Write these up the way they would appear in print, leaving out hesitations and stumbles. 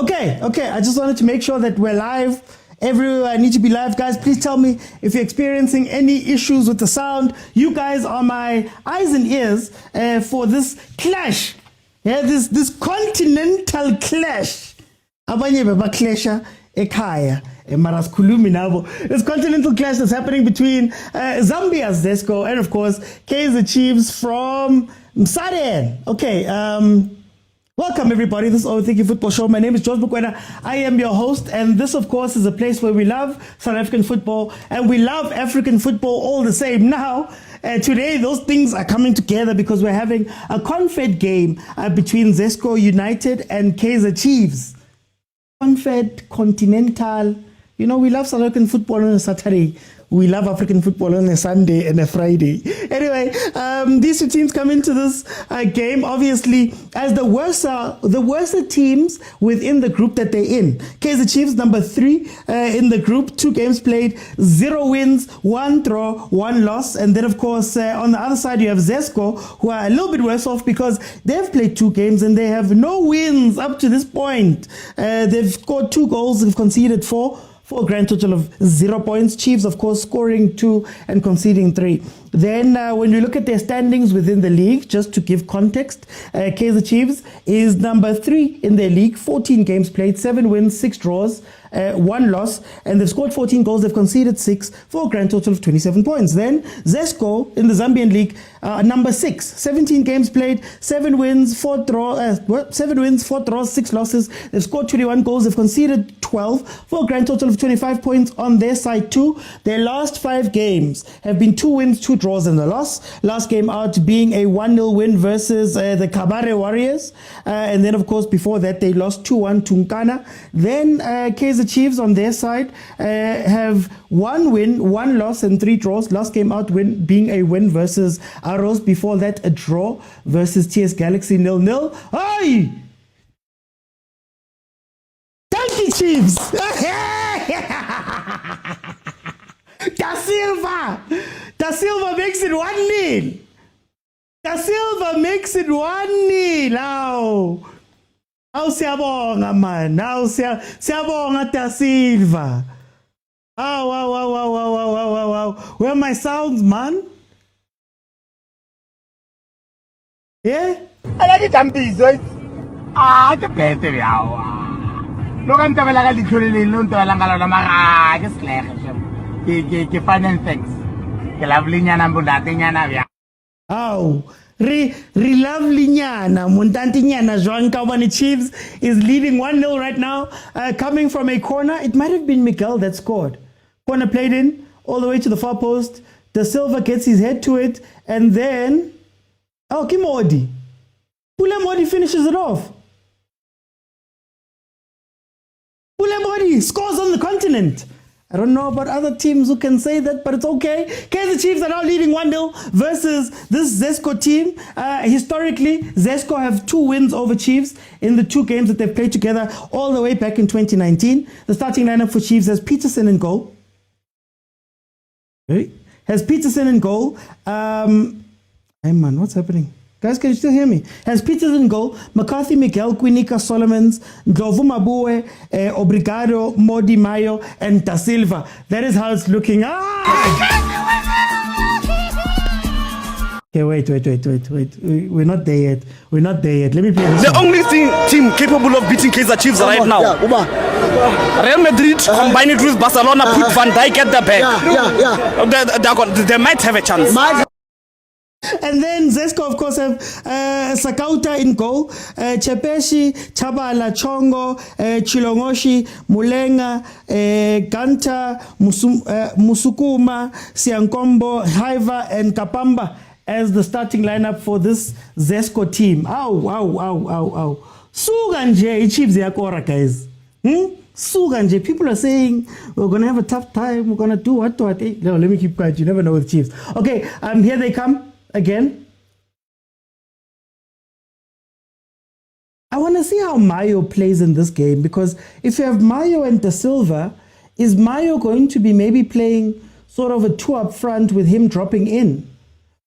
Okay. I just wanted to make sure that we're live. Everywhere I need to be live. Guys, please tell me if you're experiencing any issues with the sound. You guys are my eyes and ears for this clash. Yeah, this continental clash. Abanye babaklasha ekhaya. This continental clash that's happening between Zambia's ZESCO and, of course, Kaizer Chiefs from Msaren. Okay, welcome everybody. This is Overthinking Football Show. My name is Mokwena. I am your host, and this, of course, is a place where we love South African football and we love African football all the same. Now, today, those things are coming together because we're having a Confed game between ZESCO United and Kaizer Chiefs. Confed, Continental. You know, we love South African football on a Saturday. We love African football on a Sunday and a Friday. Anyway, these two teams come into this game, obviously, as the worser teams within the group that they're in. Kaizer Chiefs, number 3 in the group, 2 games played, 0 wins, 1 draw, 1 loss. And then, of course, on the other side, you have ZESCO, who are a little bit worse off because they've played 2 games and they have no wins up to this point. They've scored 2 goals, they've conceded 4. For a grand total of 0 points. Chiefs, of course, scoring 2 and conceding 3. Then when you look at their standings within the league, just to give context, Kaizer Chiefs is number 3 in their league, 14 games played, 7 wins, 6 draws, 1 loss, and they've scored 14 goals, they've conceded 6 for a grand total of 27 points. Then ZESCO in the Zambian league, number 6, 17 games played, 7 wins, 4 draws, 6 losses. They've scored 21 goals, they've conceded 12 for a grand total of 25 points on their side too. Their last 5 games have been 2 wins, 2 draws and a loss. Last game out being a 1-0 win versus the Kabare Warriors. And then, of course, before that, they lost 2-1 to Nkana. Then Kaizer Chiefs on their side have 1 win, 1 loss and 3 draws. Last game out win being a win versus Arrows. Before that, a draw versus TS Galaxy 0-0. Hey! Thank you, Chiefs! Da Silva makes it 1-0. Da Silva makes it 1-0 now. Now siyabonga man. Now siyabonga Da Silva. Wow. Where are my sounds, man? Yeah? I like it, I'm busy. The better yawa. Look, I'm talking like a literally loan to a langalama. Just like ke final things. Ke lovely nyana mbundati nyana vya. Oh, re lovely nyana muntanti nyana Joan Kawani. Chiefs is leading 1-0 right now, coming from a corner. It might have been Miguel that scored. Corner played in all the way to the far post. Da Silva gets his head to it, and then Kimodi. Modi finishes it off. Modi scores on the continent. I don't know about other teams who can say that, but it's okay. Kaizer Chiefs are now leading 1-0 versus this ZESCO team. Historically, ZESCO have 2 wins over Chiefs in the 2 games that they've played together all the way back in 2019. The starting lineup for Chiefs has Peterson in goal. Hey man, what's happening? Guys, can you still hear me? Has Peterson in goal, McCarthy, Miguel, Quinica, Solomons, Ndlovu Mabue, Obrigado, Modi Mayo, and Da Silva. That is how it's looking. Okay, wait. We're not there yet. Let me play this. The only team capable of beating Kaizer Chiefs right now. Real Madrid combine it with Barcelona, put Van Dijk at the back. They might have a chance. And then ZESCO, of course, have Sakauta in goal, Chepeshi, Chabala, Chongo, Chilongoshi, Mulenga, Ganta, Musukuma, Siankombo, Haiva, and Kapamba as the starting lineup for this ZESCO team. Ow. Suganje, Chiefs yakora, guys. Suganje, people are saying we're going to have a tough time, we're going to do what? No, let me keep quiet, you never know with Chiefs. Okay, here they come. Again, I want to see how Mayo plays in this game, because if you have Mayo and Da Silva, is Mayo going to be maybe playing sort of a 2 up front with him dropping in?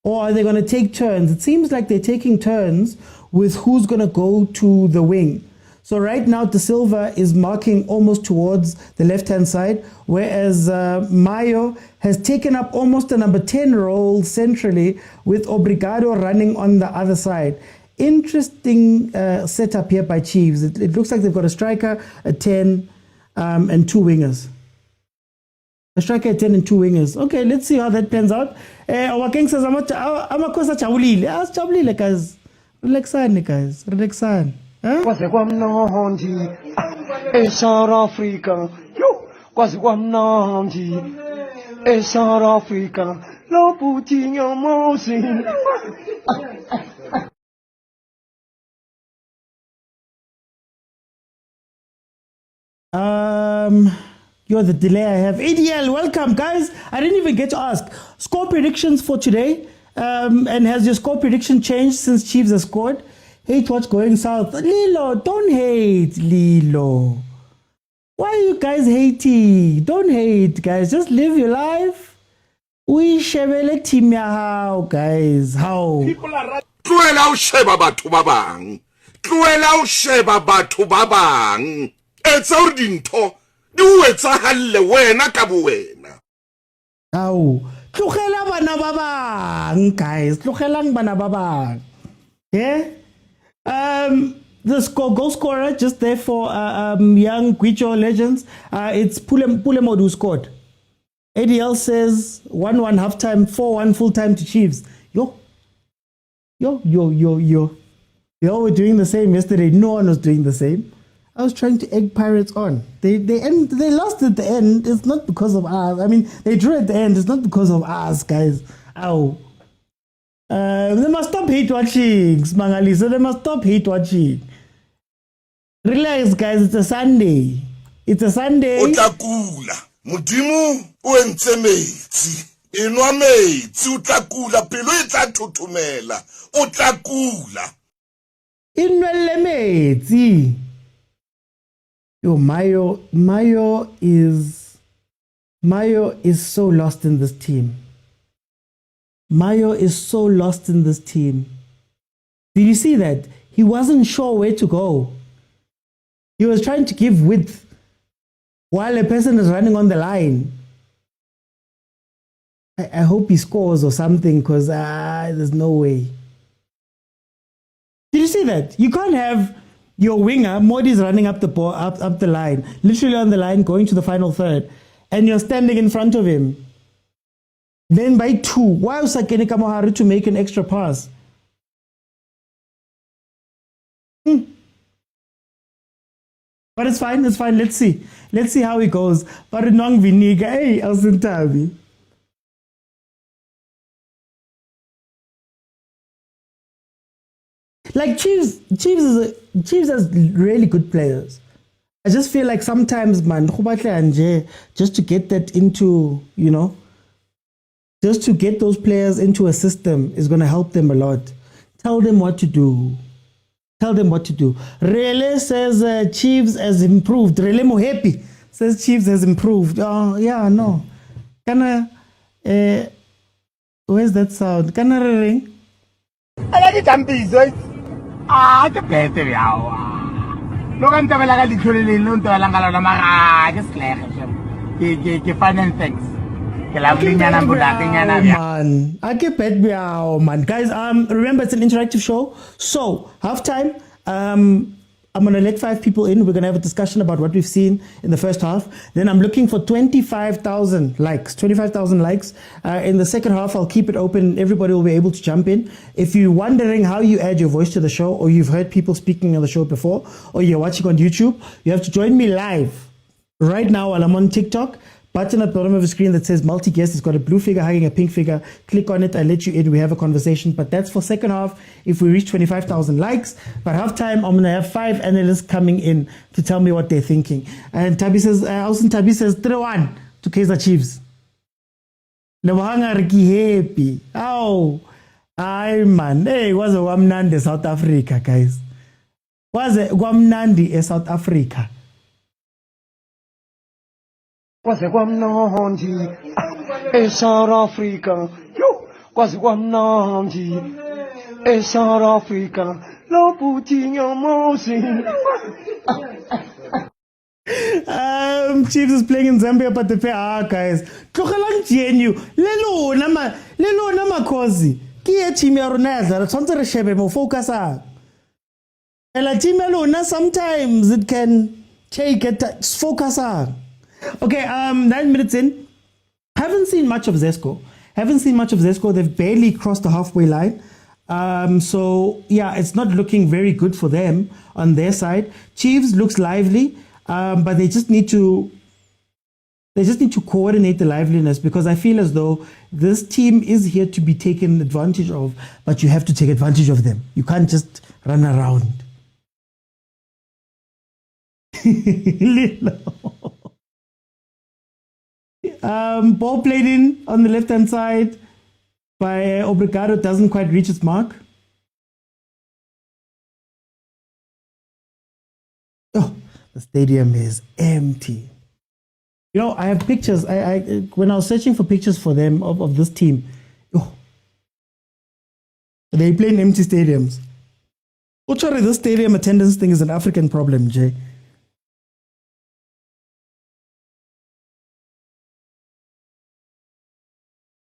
Or are they going to take turns? It seems like they're taking turns with who's going to go to the wing. So right now, De Silva is marking almost towards the left-hand side, whereas Mayo has taken up almost the number 10 role centrally, with Obrigado running on the other side. Interesting setup here by Chiefs. It looks like they've got a striker, a 10, and two wingers. A striker, a 10, and two wingers. Okay, let's see how that pans out. Our king says, I'm a kosa chabulile. Ask chabulile, guys. Relaxan, guys. Relaxan. Kwase kwamnandi eSouth Africa yo kwase kwamnandi eSouth Africa lo puthi nyamosi. You're the delay I have. ADL, welcome, guys. I didn't even get to ask. Score predictions for today. And has your score prediction changed since Chiefs have scored? Hate what's going south. Lilo, don't hate, Lilo. Why are you guys hating? Don't hate, guys. Just live your life. We shebele team ya how, guys. How? Tloela o sheba batho ba bang. Tloela o sheba batho ba bang. Etsa hore dintho di o etsahalle wena ka bowena. How? Tlogela bana ba bang, guys. Tlogelang bana ba bang. Yeah? The goal scorer just there for young Guicho legends. It's Pulemodu who scored. ADL says 1-1 halftime, 4-1 full time to Chiefs. Yo, we're doing the same yesterday. No one was doing the same. I was trying to egg Pirates on. They lost at the end. It's not because of us. I mean, they drew at the end. It's not because of us, guys. Ow. They must stop hate watching, Smangali. So they must stop hate watching. Relax, guys. It's a Sunday. It's a Sunday. Utakula. Mudimu uentse metsi. Inwa metsi utakula. Pelo itla tutumela. Utakula. Inwele metsi. Yo, Mayo is so lost in this team. Mayo is so lost in this team. Did you see that? He wasn't sure where to go. He was trying to give width while a person is running on the line. I hope he scores or something, because there's no way. Did you see that? You can't have your winger, Modi's running up the ball, up the line, literally on the line, going to the final third, and you're standing in front of him. Then by two, why was Sakene Kamoharu to make an extra pass? But it's fine, it's fine. Let's see. Let's see how it goes. But Nong Viniga, hey, Alcentavi. Like Chiefs has really good players. I just feel like sometimes, man, just to get that into, just to get those players into a system is going to help them a lot. Tell them what to do. Tell them what to do. Rele says Chiefs has improved. Rele Mohepi says Chiefs has improved. Oh, yeah, no. Where's that sound? Can I ring? I like it, I'm busy. The better yawa. Look at the Vilakazi to Langala Mara, just like final things. Man, I keep it man. Guys, remember it's an interactive show. So halftime, I'm gonna let 5 people in. We're gonna have a discussion about what we've seen in the first half. Then I'm looking for 25,000 likes. 25,000 likes. In the second half, I'll keep it open. Everybody will be able to jump in. If you're wondering how you add your voice to the show, or you've heard people speaking on the show before, or you're watching on YouTube, you have to join me live right now while I'm on TikTok. Button at the bottom of the screen that says multi-guest. It's got a blue figure hugging a pink figure. Click on it. I let you in. We have a conversation. But that's for second half if we reach 25,000 likes. By halftime, I'm going to have 5 analysts coming in to tell me what they're thinking. And Tabi says, Austin Tabi says 3-1 to Kaizer Chiefs. Lebohanga Riki happy. Oh, ay man. Hey, was a Wamnandi South Africa, guys. Was a Wamnandi South Africa. Kwase kwamnandi eSouth Africa yo kwase kwamnandi eSouth Africa Lo puting your motion. Chiefs is playing in Zambia, but they pay guys. Tlogelang GNU. Lelo nama kozi. Ki team ya rona tla tshwantse re shebe mo focus a. Ela team ya lona sometimes it can take it focus a. Okay, 9 minutes in. Haven't seen much of ZESCO. They've barely crossed the halfway line. So yeah, it's not looking very good for them on their side. Chiefs looks lively, but they just need to coordinate the liveliness, because I feel as though this team is here to be taken advantage of, but you have to take advantage of them. You can't just run around. Ball played in on the left-hand side by Obrigado, doesn't quite reach its mark. Oh, the stadium is empty. You know, I have pictures. When I was searching for pictures for them of this team, they play in empty stadiums. Actually, this stadium attendance thing is an African problem, Jay.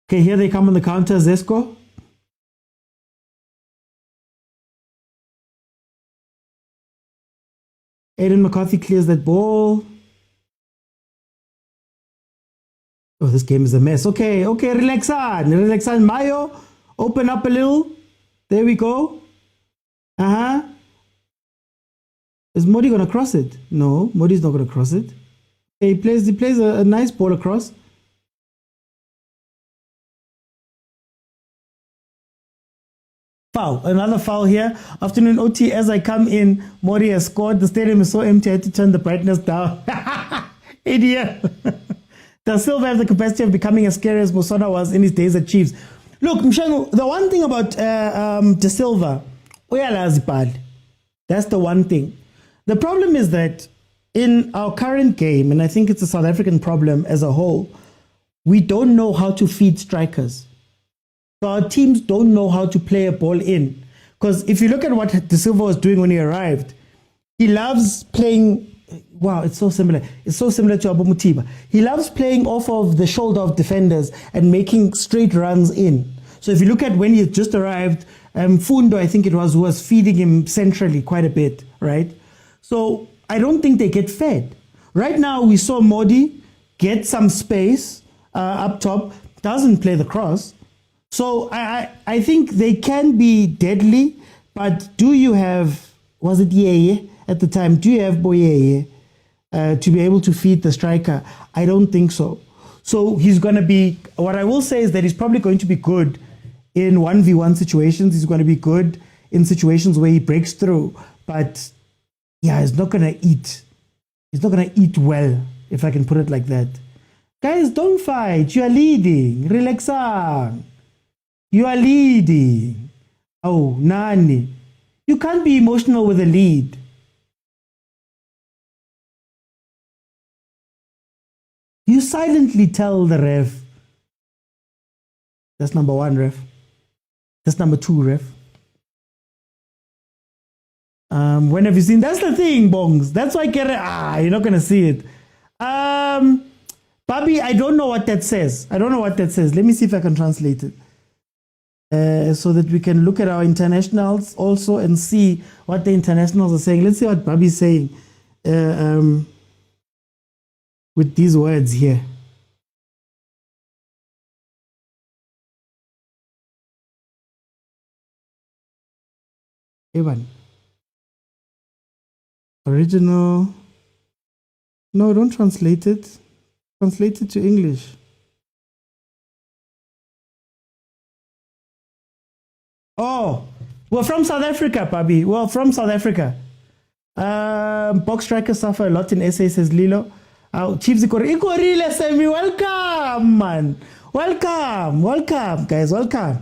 Okay, here they come on the counter, ZESCO. Aiden McCarthy clears that ball. Oh, this game is a mess. Okay, relax on. Mayo, open up a little. There we go. Is Modi going to cross it? No, Modi's not going to cross it. Okay, he plays a nice ball across. Foul, another foul here. Afternoon OT, as I come in, Modi has scored. The stadium is so empty, I had to turn the brightness down. Idiot. Does Silva have the capacity of becoming as scary as Bosona was in his days at Chiefs? Look, Mshango, the one thing about De Silva, that's the one thing. The problem is that in our current game, and I think it's a South African problem as a whole, we don't know how to feed strikers. So our teams don't know how to play a ball in. Because if you look at what De Silva was doing when he arrived, he loves playing. Wow, it's so similar. It's so similar to Abu Mutiba. He loves playing off of the shoulder of defenders and making straight runs in. So if you look at when he just arrived, Fundo, I think it was feeding him centrally quite a bit, right? So I don't think they get fed. Right now, we saw Modi get some space up top, doesn't play the cross. So I think they can be deadly, but do you have, was it Yeye at the time? Do you have Boyeye to be able to feed the striker? I don't think so. So he's going to be, what I will say is that he's probably going to be good in 1v1 situations. He's going to be good in situations where he breaks through. But yeah, he's not going to eat. He's not going to eat well, if I can put it like that. Guys, don't fight. You are leading. Relax. You are leading. Oh, Nani. You can't be emotional with a lead. You silently tell the ref. That's number 1, ref. That's number 2, ref. When have you seen? That's the thing, Bongs. That's why you're not going to see it. Bobby, I don't know what that says. Let me see if I can translate it. So that we can look at our internationals also and see what the internationals are saying. Let's see what Bobby's saying with these words here. Evan. Original. No, don't translate it. Translate it to English. Oh, we're from South Africa, Pabi. We're from South Africa. Box strikers suffer a lot in SA, says Lilo. Chiefs Ikorile, Semi, welcome, man. Welcome, guys, welcome.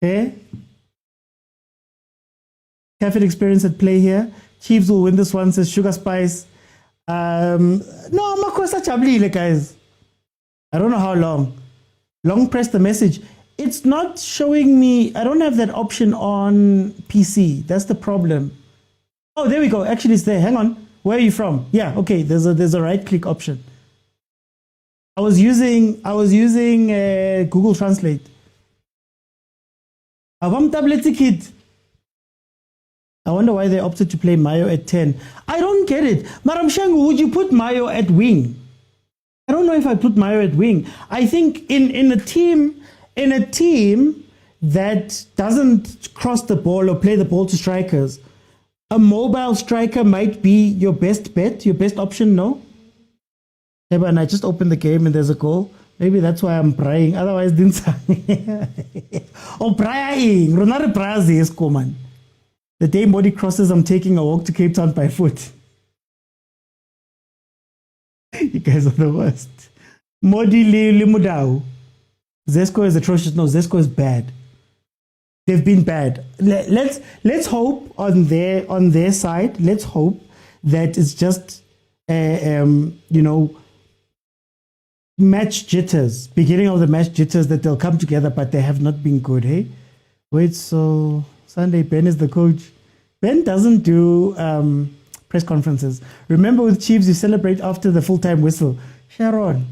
Eh? CAF experience at play here. Chiefs will win this one, says Sugar Spice. No, Makosa Chablile, guys. I don't know how long. Long press the message. it's not showing me. I don't have that option on PC. That's the problem. Oh, there we go. Actually, it's there. Hang on. Where are you from? Yeah, okay. There's a right click option. I was using Google Translate. Avam tablet kid. I wonder why they opted to play Mayo at 10. I don't get it. Maram Shangu, would you put Mayo at wing? I don't know if I put Mayo at wing. I think in a team that doesn't cross the ball or play the ball to strikers, a mobile striker might be your best bet, your best option, no? Yeah, but I just opened the game and there's a goal. Maybe that's why I'm praying. Otherwise, didn't. Oh, praying. Ronare prazi is common. The day Modi crosses, I'm taking a walk to Cape Town by foot. You guys are the worst. Modi Limudau. ZESCO is atrocious. No, ZESCO is bad. They've been bad. Let's hope on their side. Let's hope that it's just match jitters. Beginning of the match jitters, that they'll come together, but they have not been good. Hey, wait. So Sunday, Ben is the coach. Ben doesn't do press conferences. Remember, with Chiefs, you celebrate after the full-time whistle. Sharon,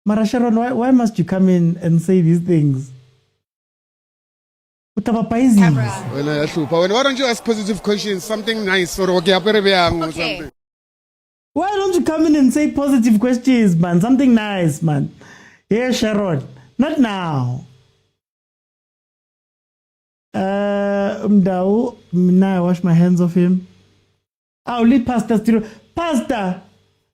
Mara Sharon, why must you come in and say these things? Why don't you ask positive questions, something nice or something? Why don't you come in and say positive questions, man? Something nice, man. Yeah, Sharon. Not now. Now I wash my hands off him. I'll leave Pastor. Pastor,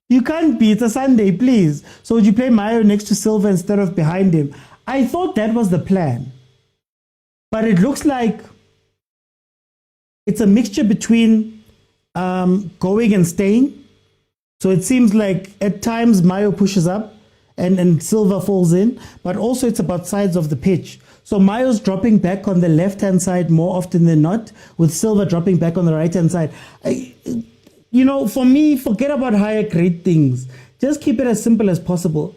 you can't be. It's a Sunday, please. So would you play Mayo next to Silva instead of behind him? I thought that was the plan. But it looks like it's a mixture between going and staying. So it seems like at times Mayo pushes up and Silva falls in, but also it's about sides of the pitch. So Mayo's dropping back on the left-hand side more often than not, with Silva dropping back on the right-hand side. For me, forget about higher grade things. Just keep it as simple as possible.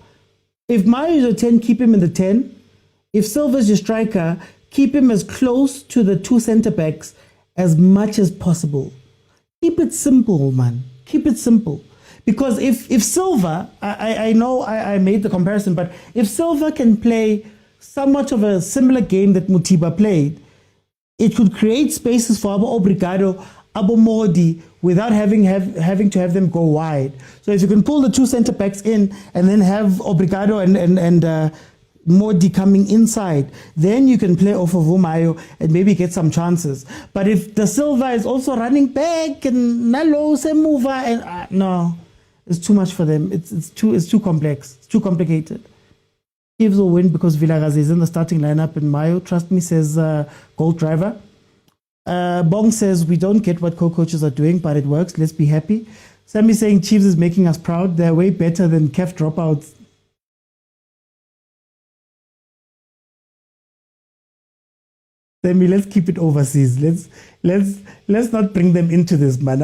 If Mayo is a 10, keep him in the 10. If Silva's your striker, keep him as close to the two centre-backs as much as possible. Keep it simple, man. Keep it simple. Because if Silva, I know I made the comparison, but if Silva can play somewhat of a similar game that Motsepe played, it could create spaces for Abo Obrigado, Abo Modi, without having to have them go wide. So if you can pull the two centre backs in and then have Obrigado and Modi coming inside, then you can play off of Mayo and maybe get some chances. But if the Silva is also running back and Nalo Semuva and no, it's too much for them. It's too complex. It's too complicated. Chiefs will win because Vilakazi is in the starting lineup and Mayo, trust me, says Gold Driver. Bong says, we don't get what co-coaches are doing, but it works. Let's be happy. Sammy saying Chiefs is making us proud. They're way better than CAF dropouts. Sammy, let's keep it overseas. Let's not bring them into this, man.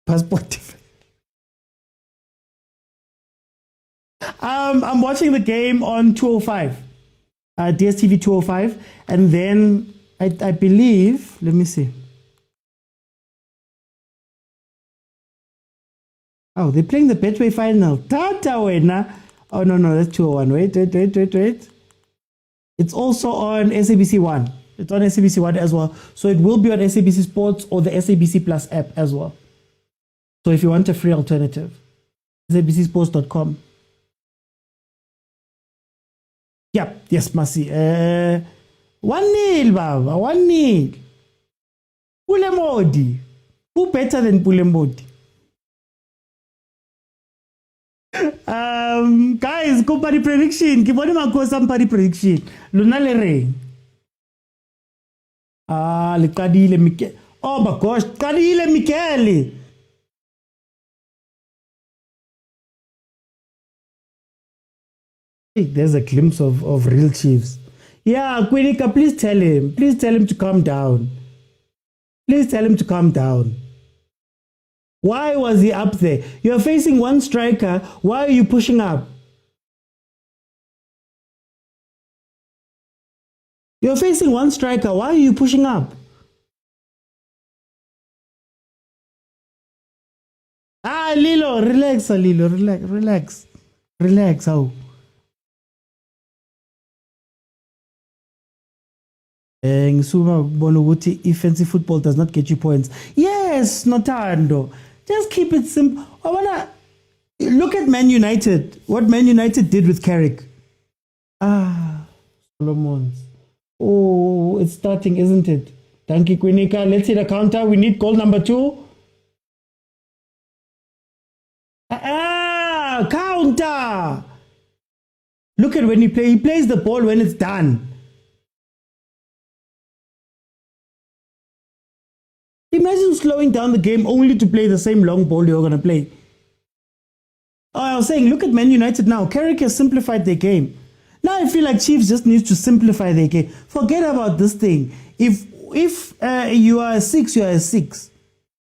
Passport. I'm watching the game on 205, DSTV 205, and then I believe, let me see. Oh, they're playing the Betway final. Tata wena. Oh, no, that's 201. Wait. It's also on SABC 1. It's on SABC 1 as well. So it will be on SABC Sports or the SABC Plus app as well. So if you want a free alternative, sabcsports.com. Yep, yes, Masi. 1-0, Baba, 1-0. Pulemodi. Who better than Pulemodi? Guys, go party prediction. Keep on go some party prediction. Luna Lere. Le Kadile Mikel. Oh my gosh, Kadile Michele. There's a glimpse of real Chiefs. Yeah, Quinika, please tell him. Please tell him to calm down. Please tell him to calm down. Why was he up there? You're facing one striker. Why are you pushing up? You're facing one striker. Why are you pushing up? Lilo, relax, Lilo, relax. How? If fancy football does not get you points, yes, Notando. Just keep it simple. I wanna look at Man United. What Man United did with Carrick. Solomons. Oh, it's starting, isn't it? Thank you, Quinika. Let's hit a counter. We need goal number 2. Counter. Look at when he plays. He plays the ball when it's done. Imagine slowing down the game only to play the same long ball you're going to play. I was saying, look at Man United now. Carrick has simplified their game. Now I feel like Chiefs just needs to simplify their game. Forget about this thing. If you are a 6, you are a 6.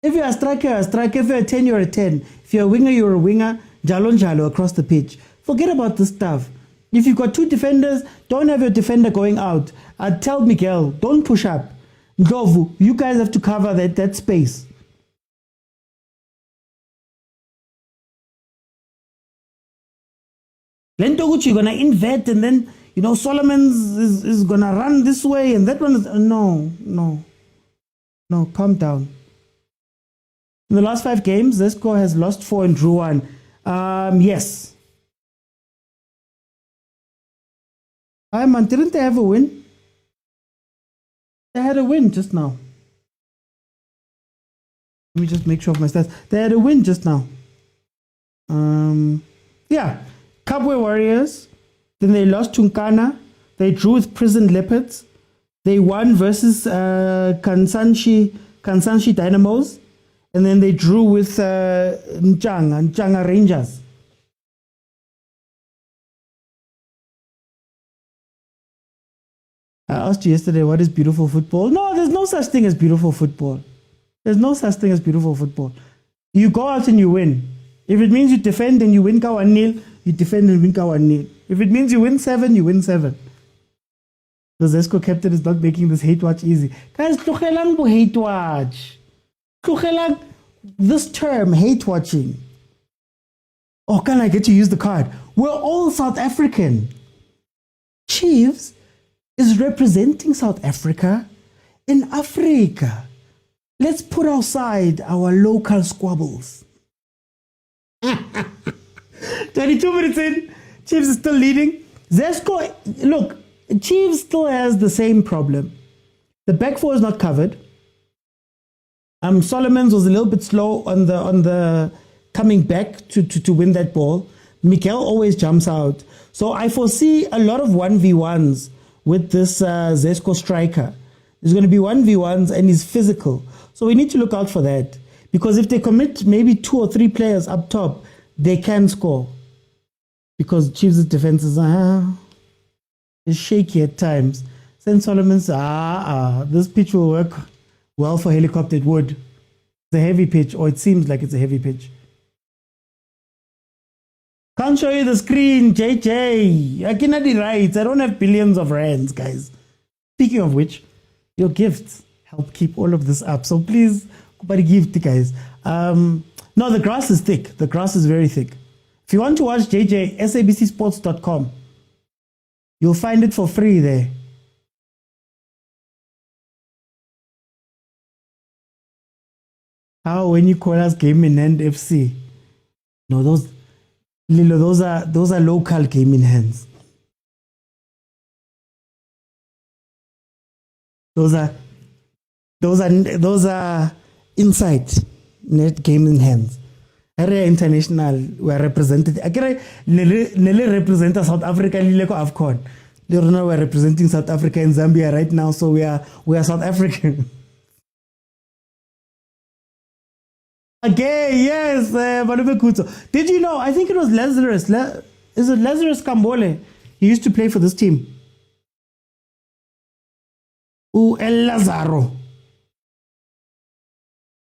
If you're a striker, you're a striker. If you're a 10, you're a 10. If you're a winger, you're a winger. Jalo across the pitch. Forget about this stuff. If you've got 2 defenders, don't have your defender going out. I'd tell Miguel, don't push up. Ngovu, you guys have to cover that space. Lentoguchi, you're going to invert, and then, Solomon's is going to run this way, and that one is... No, calm down. In the last 5 games, ZESCO has lost 4 and drew 1. Yes. Man, didn't they have a win? They had a win just now. Let me just make sure of my stats. They had a win just now. Yeah. Kabwe Warriors. Then they lost to Nkana. They drew with Prison Leopards. They won versus Kansanshi Dynamos. And then they drew with Nchanga Rangers. I asked you yesterday, what is beautiful football? No, there's no such thing as beautiful football. There's no such thing as beautiful football. You go out and you win. If it means you defend and you win 1-0, you defend and win 1-0. If it means you win 7, you win 7. The ZESCO captain is not making this hate watch easy. Guys, hate watch. This term, hate watching. Oh, can I get to use the card? We're all South African. Chiefs is representing South Africa in Africa. Let's put aside our local squabbles. 22 minutes in, Chiefs is still leading. ZESCO, look, Chiefs still has the same problem. The back four is not covered. Solomons was a little bit slow on the coming back to win that ball. Miguel always jumps out. So I foresee a lot of 1v1s with this ZESCO striker. There's going to be 1v1s and he's physical. So we need to look out for that. Because if they commit maybe 2 or 3 players up top, they can score. Because Chiefs' defense is shaky at times. St. Solomon's, this pitch will work well for helicopter. It would. It's a heavy pitch, or it seems like it's a heavy pitch. Can't show you the screen, JJ. I cannot be right. I don't have billions of rands, guys. Speaking of which, your gifts help keep all of this up. So please, give it, guys. No, the grass is thick. The grass is very thick. If you want to watch JJ, sabcsports.com. You'll find it for free there. How when you call us Game in Hand FC? No, those are local game in hands. Those are inside net game in hands. Area international we are represented. Nele represent South Africa lileko AFCON. We're representing South Africa and Zambia right now, so we are South African. Okay, yes, did you know? I think it was Lazarus. Is it Lazarus Kambole? He used to play for this team. El Lazaro.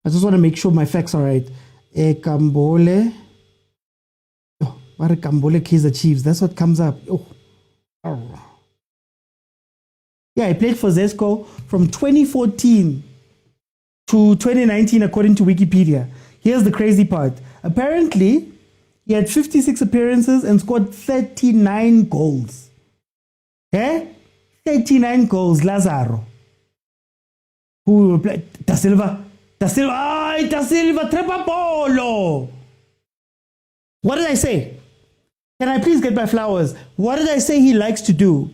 I just want to make sure my facts are right. Kambole. Oh, what a Kambole Kaizer Chiefs. That's what comes up. Oh. Yeah, he played for ZESCO from 2014 to 2019, according to Wikipedia. Here's the crazy part. Apparently, he had 56 appearances and scored 39 goals. Eh? 39 goals, Lazaro. Who will play? Da Silva, trepa polo. What did I say? Can I please get my flowers? What did I say he likes to do?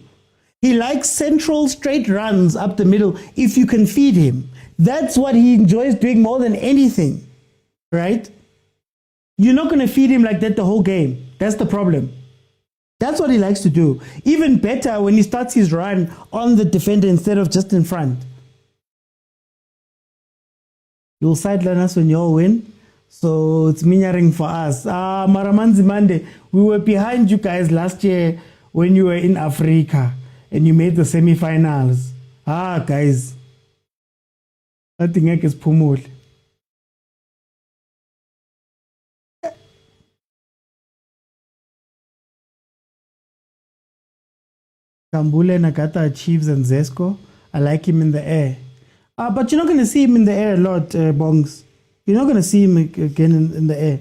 He likes central straight runs up the middle if you can feed him. That's what he enjoys doing more than anything, right? You're not going to feed him like that the whole game. That's the problem. That's what he likes to do. Even better when he starts his run on the defender instead of just in front. You'll sideline us when you all win. So it's meaning for us. Maramanzi Monday, we were behind you guys last year when you were in Africa and you made the semi-finals. Guys. I think is pumul. Kambule Nakata Chiefs and ZESCO. I like him in the air. But you're not going to see him in the air a lot, Bongs. You're not going to see him again in the air.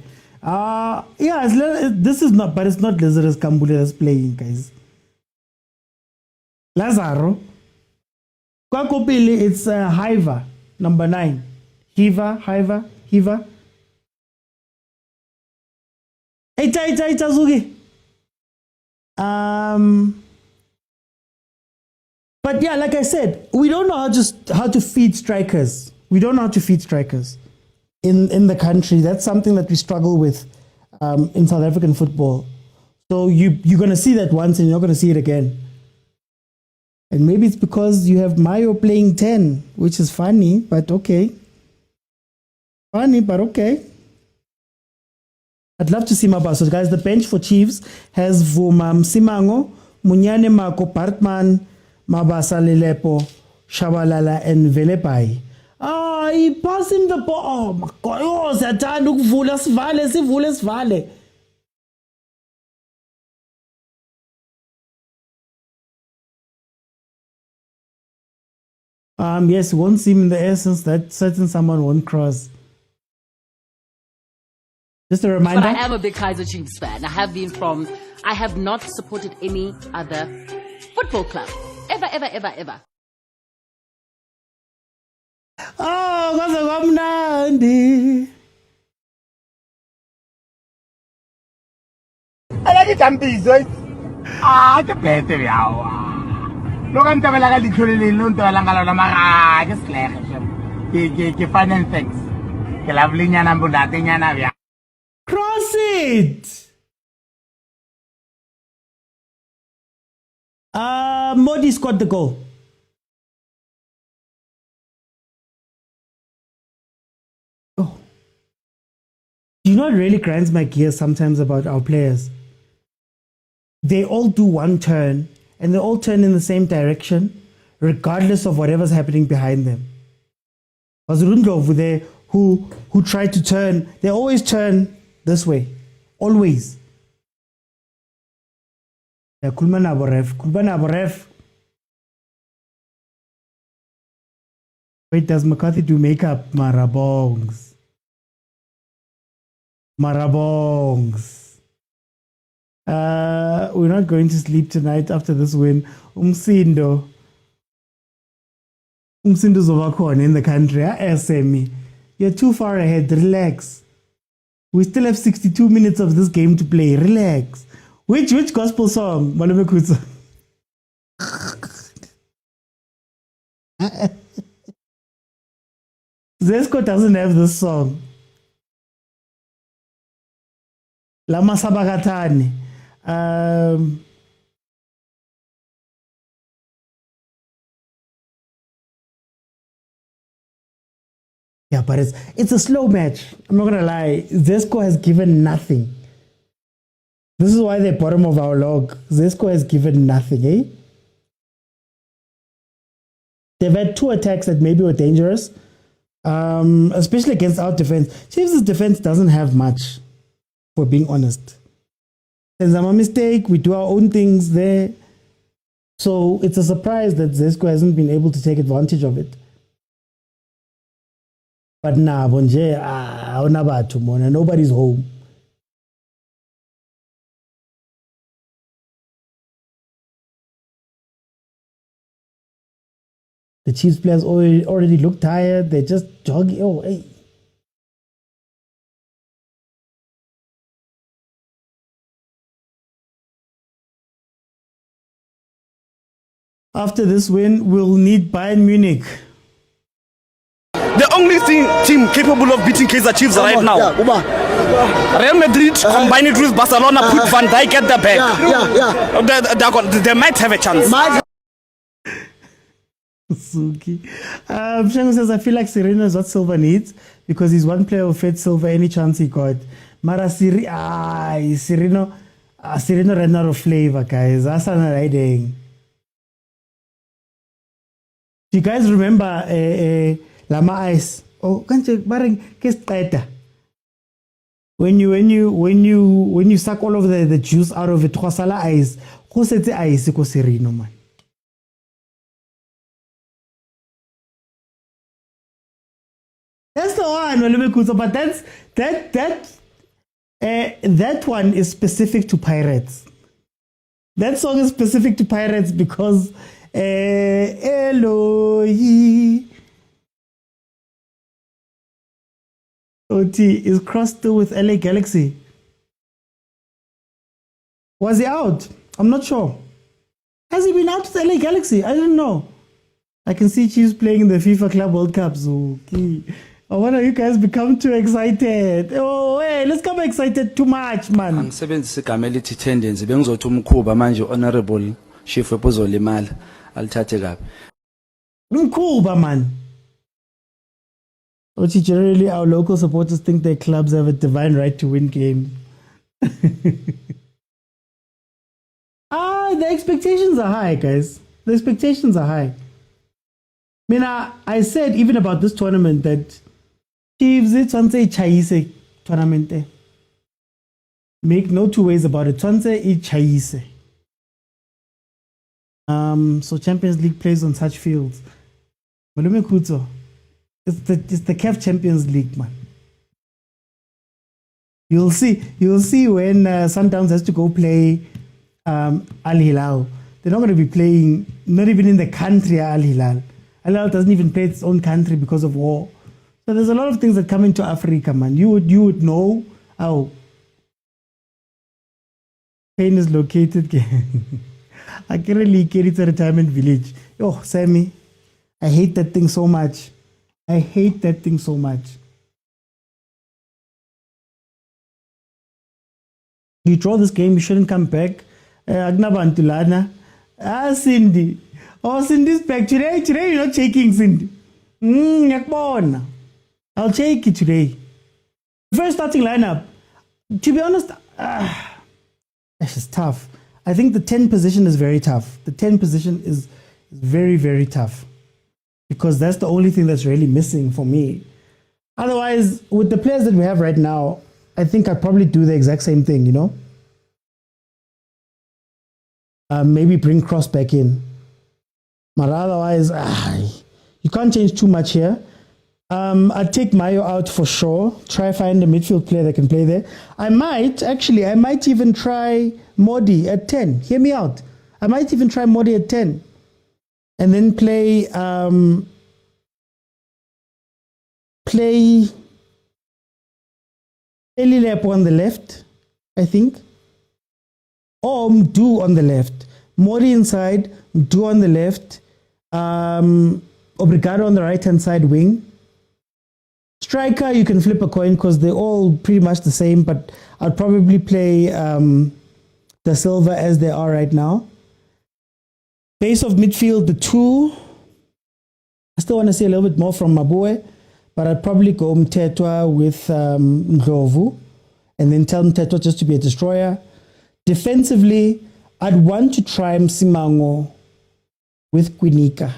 This is not, but it's not Lazarus Kambule that's playing, guys. Lazaro. Kwakopili, it's Hiva, number 9. Hiva. Eita, Zugi. But yeah, like I said, we don't know how to feed strikers. We don't know how to feed strikers in the country. That's something that we struggle with in South African football. So you're going to see that once and you're not going to see it again. And maybe it's because you have Mayo playing 10, which is funny, but okay. Funny, but okay. I'd love to see Mabaso. Guys, the bench for Chiefs has Vuma Msimango, Munyane Mako, Partman, Mabasa Lelepo, Shabalala, and Velepai. He passed him the ball. Oh my God. Oh, Satan, look, Vulas Vale. Yes, you won't see him in the air since that certain someone won't cross. Just a reminder. But I am a big Kaizer Chiefs fan. I have not supported any other football club. Ever. Oh, kwaze I like it, I'm busy. The better yawa. Look, I'm talking like a little loan to a langala mara. Just like ke finance things. Ke lovely nyana mbundate nyana vya. Cross it. Modi scored the goal. Oh. You know what really grinds my gears sometimes about our players? They all do one turn and they all turn in the same direction, regardless of whatever's happening behind them. Bazurundu over there who tried to turn, they always turn this way. Always. Kulman ref. Wait, does McCarthy do makeup? Marabongs. We're not going to sleep tonight after this win. Umsindo Zovakhona in the country. SME. You're too far ahead. Relax. We still have 62 minutes of this game to play. Relax. Which gospel song? Malume Kutsa. ZESCO doesn't have this song. Lama Sabagatani. Yeah, but it's a slow match. I'm not gonna lie. ZESCO has given nothing. This is why they're bottom of our log. ZESCO has given nothing, eh? They've had 2 attacks that maybe were dangerous, especially against our defense. Chiefs' defense doesn't have much, for being honest. It's a mistake. We do our own things there. So it's a surprise that ZESCO hasn't been able to take advantage of it. But nah, bonje, nobody's home. The Chiefs players already look tired. They're just jogging. Oh, hey. After this win, we'll need Bayern Munich. The only team capable of beating Kaizer Chiefs right now. Real Madrid combine it with Barcelona, put Van Dijk at the back. They might have a chance. Suki. Shango says, I feel like Sereno is what Silva needs because he's one player who fed Silva any chance he got. Mara Sereno ran out of flavor, guys. That's not riding. Do you guys remember Lama Ice? Oh, can't you when you suck all of the juice out of it, khosala ice. Who said the ice ko Sereno, man? That's the one, but that one is specific to Pirates. That song is specific to Pirates because Elohi OT is crossed through with LA Galaxy. Was he out? I'm not sure. Has he been out with LA Galaxy? I didn't know. I can see Chiefs playing in the FIFA Club World Cup. So, oh, why don't you guys become too excited? Oh, hey, let's come excited too much, man. Angisebenzisa igama elithi tendency bengizothi umkhuba manje honorable chief wepozolimala alithathe kabi. Umkhuba, man. Generally, our local supporters think their clubs have a divine right to win games. The expectations are high, guys. The expectations are high. I said even about this tournament that Chiefs, it's on say chaise tournament. Make no two ways about it. Chaise. So Champions League plays on such fields. It's the CAF Champions League, man. You'll see when Sundowns has to go play Al Hilal. They're not going to be playing, not even in the country Al Hilal. Al Hilal doesn't even play its own country because of war. So there's a lot of things that come into Africa, man. You would know how Pain is located. I can't really get it a retirement village. Oh, Sammy, I hate that thing so much. I hate that thing so much. You draw this game, you shouldn't come back. Agnabantulana. Cindy. Oh, Cindy's back today. Today you're not shaking, Cindy. I'll shake it today. First starting lineup. To be honest, it's just tough. I think the 10 position is very tough. The 10 position is very, very tough. Because that's the only thing that's really missing for me. Otherwise, with the players that we have right now, I think I'd probably do the exact same thing, you know? Maybe bring Cross back in. But otherwise, you can't change too much here. I'd take Mayo out for sure. Try find a midfield player that can play there. I might even try Modi at 10. Hear me out. I might even try Modi at 10. And then play Lilepo on the left, I think. Or Mdu on the left. Modi inside, Mdu on the left. Obrigado on the right-hand side wing. Striker, you can flip a coin because they're all pretty much the same, but I'd probably play the Silva as they are right now. Base of midfield, the 2. I still want to see a little bit more from Mabue, but I'd probably go Mtetwa with Ndlovu and then tell Mtetwa just to be a destroyer. Defensively, I'd want to try Msimango with Kwinika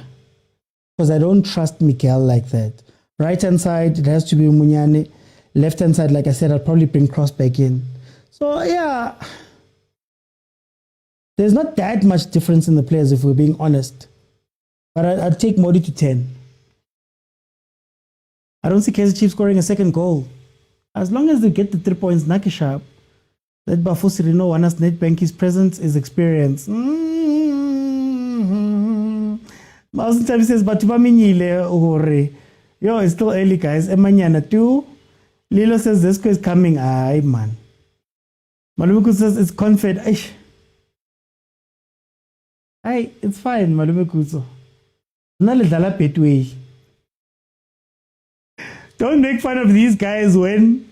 because I don't trust Miguel like that. Right-hand side, it has to be Munyane. Left-hand side, like I said, I'll probably bring Cross back in. So, yeah. There's not that much difference in the players if we're being honest. But I'd take Modi to 10. I don't see Kaizer Chiefs scoring a second goal. As long as they get the 3 points, Naki sharp. That Bafusiri no one as Nedbank, his presence is experience. Sometimes says, but yo, it's still early, guys. Emanyana too. Lilo says ZESCO is coming. Aye, man. Malumuku says it's confident. Aye, it's fine, Malumuku. Naledala petway. Don't make fun of these guys when.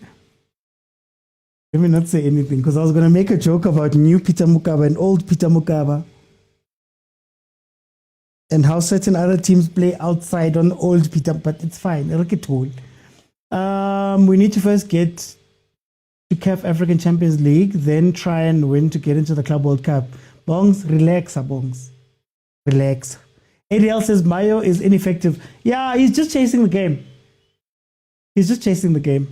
Let me not say anything because I was going to make a joke about new Peter Mukaba and old Peter Mukaba and how certain other teams play outside on old Peter, but it's fine. We need to first get to CAF African Champions League, then try and win to get into the Club World Cup. Bongs, relax, Bongs. Relax. ADL says Mayo is ineffective. Yeah, he's just chasing the game. He's just chasing the game.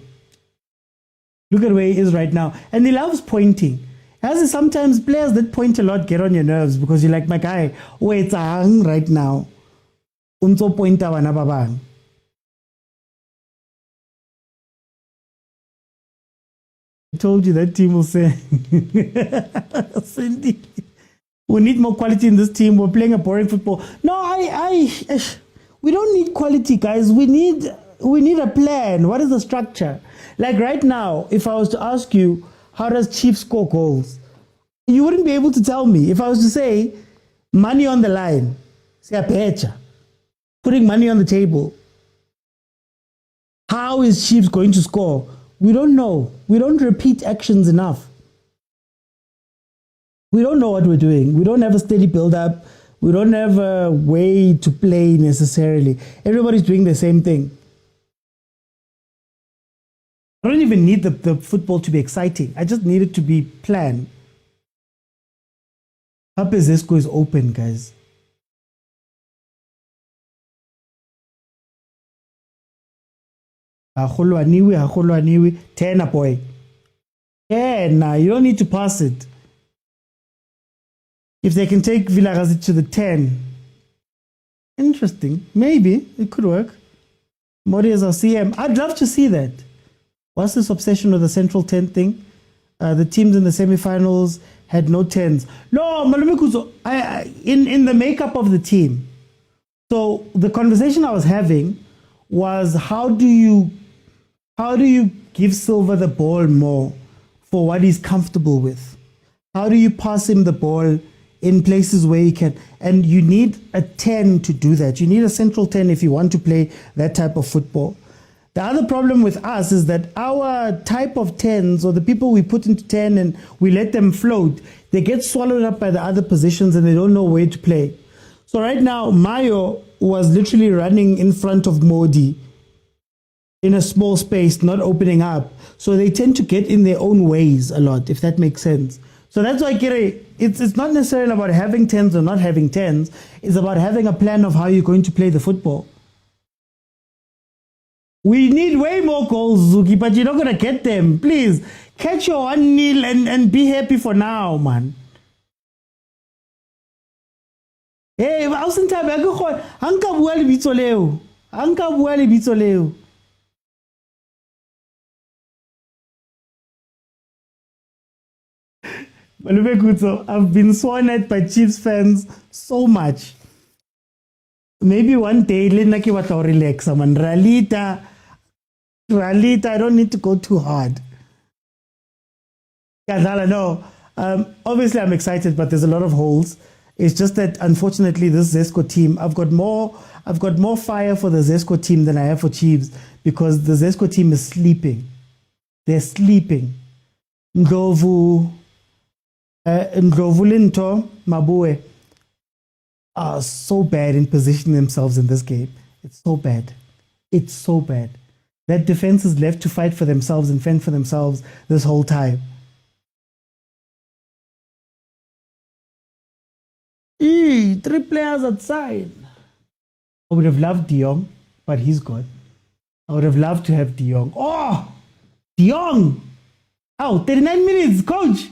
Look at where he is right now. And he loves pointing. As sometimes players that point a lot get on your nerves because you're like, my guy, wait, right now. Unso pointa wana babang. I told you that team will say, Cindy, we need more quality in this team. We're playing a boring football. No, we don't need quality, guys. We need a plan. What is the structure? Like right now, if I was to ask you, how does Chiefs score goals? You wouldn't be able to tell me. If I was to say, money on the line, say a pecha, putting money on the table, how is Chiefs going to score? We don't know. We don't repeat actions enough. We don't know what we're doing. We don't have a steady build-up. We don't have a way to play necessarily. Everybody's doing the same thing. I don't even need the football to be exciting. I just need it to be planned. Upper ZESCO is open, guys. Aniwi, 10 boy. 10 now, you don't need to pass it. If they can take Vilakazi to the 10. Interesting. Maybe it could work. Modi as our CM. I'd love to see that. What's this obsession with the central 10 thing? The teams in the semifinals had no 10s. No, Malumikuzo, in the makeup of the team. So the conversation I was having was how do you give Silva the ball more for what he's comfortable with? How do you pass him the ball in places where he can? And you need a 10 to do that. You need a central 10 if you want to play that type of football. The other problem with us is that our type of 10s, or the people we put into 10 and we let them float, they get swallowed up by the other positions and they don't know where to play. So right now, Mayo was literally running in front of Modi in a small space, not opening up. So they tend to get in their own ways a lot, if that makes sense. So that's why, Kire, it's not necessarily about having 10s or not having 10s. It's about having a plan of how you're going to play the football. We need way more goals, Zuki, but you're not going to get them. Please, catch your 1-0 and be happy for now, man. Hey, Ausentab, Anka Buali Bitoleo. Anka Buali Bitoleo. I've been sworn at by Chiefs fans so much. Maybe one day, Lenaki wata relax, man. Ralita, I don't need to go too hard. Yeah, no. Obviously, I'm excited, but there's a lot of holes. It's just that, unfortunately, this ZESCO team, I've got more fire for the ZESCO team than I have for Chiefs because the ZESCO team is sleeping. They're sleeping. Ndlovu Linto, Mabue are so bad in positioning themselves in this game. It's so bad. It's so bad. That defense is left to fight for themselves and fend for themselves this whole time. 3 players outside. I would have loved De Jong, but he's gone. I would have loved to have De Jong. Oh! De Jong! Oh, 39 minutes, coach!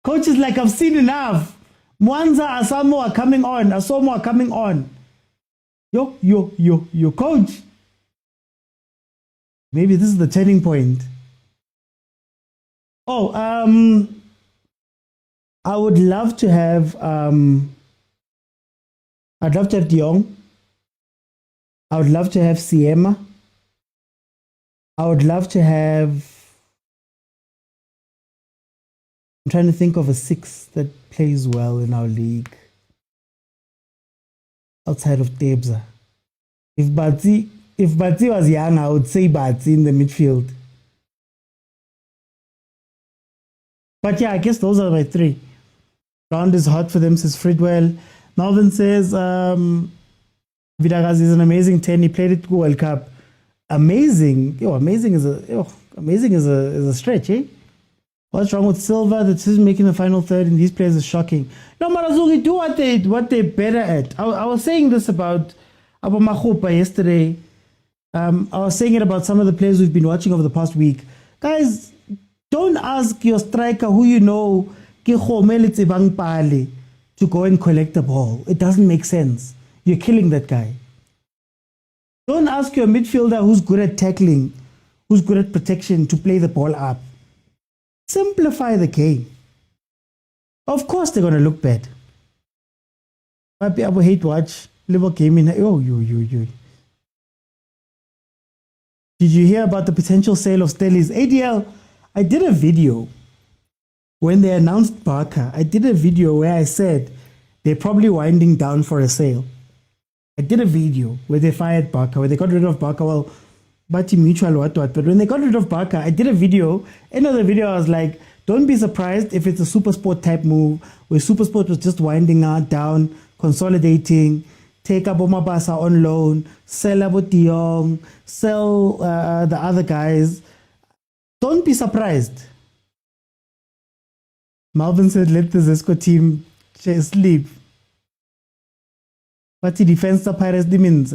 Coach is like, I've seen enough. Mwanza, Asamoah coming on. Asamoah coming on. Yo, coach. Maybe this is the turning point. Oh, I would love to have De Jong. I would love to have Siema. I would love to have, I'm trying to think of a 6 that plays well in our league outside of Tebza. If Batsi was young, I would say Batsi in the midfield. But yeah, I guess those are my 3. Round is hot for them, says Fridwell. Melvin says, Vilakazi is an amazing 10. He played it World Cup. Amazing. Amazing is a stretch, eh? What's wrong with Silva? The decision making the final third in these players is shocking. No, Marazuki, do what they're better at. I was saying this about Machupa yesterday. I was saying it about some of the players we've been watching over the past week. Guys, don't ask your striker who you know to go and collect the ball. It doesn't make sense. You're killing that guy. Don't ask your midfielder who's good at tackling, who's good at protection to play the ball up. Simplify the game. Of course they're going to look bad. I hate watch. Liverpool game in. Did you hear about the potential sale of Stellies? ADL, I did a video when they announced Barca. I did a video where I said they're probably winding down for a sale. I did a video where they fired Barca, where they got rid of Barca. Well, but mutual what. But when they got rid of Barca, I did a video. End of the video, I was like, don't be surprised if it's a supersport type move, where supersport was just winding down, consolidating, take up Omabasa on loan, sell Abo De Jong, sell the other guys. Don't be surprised. Malvin said, let the ZESCO team sleep. What the defense the Pirates means?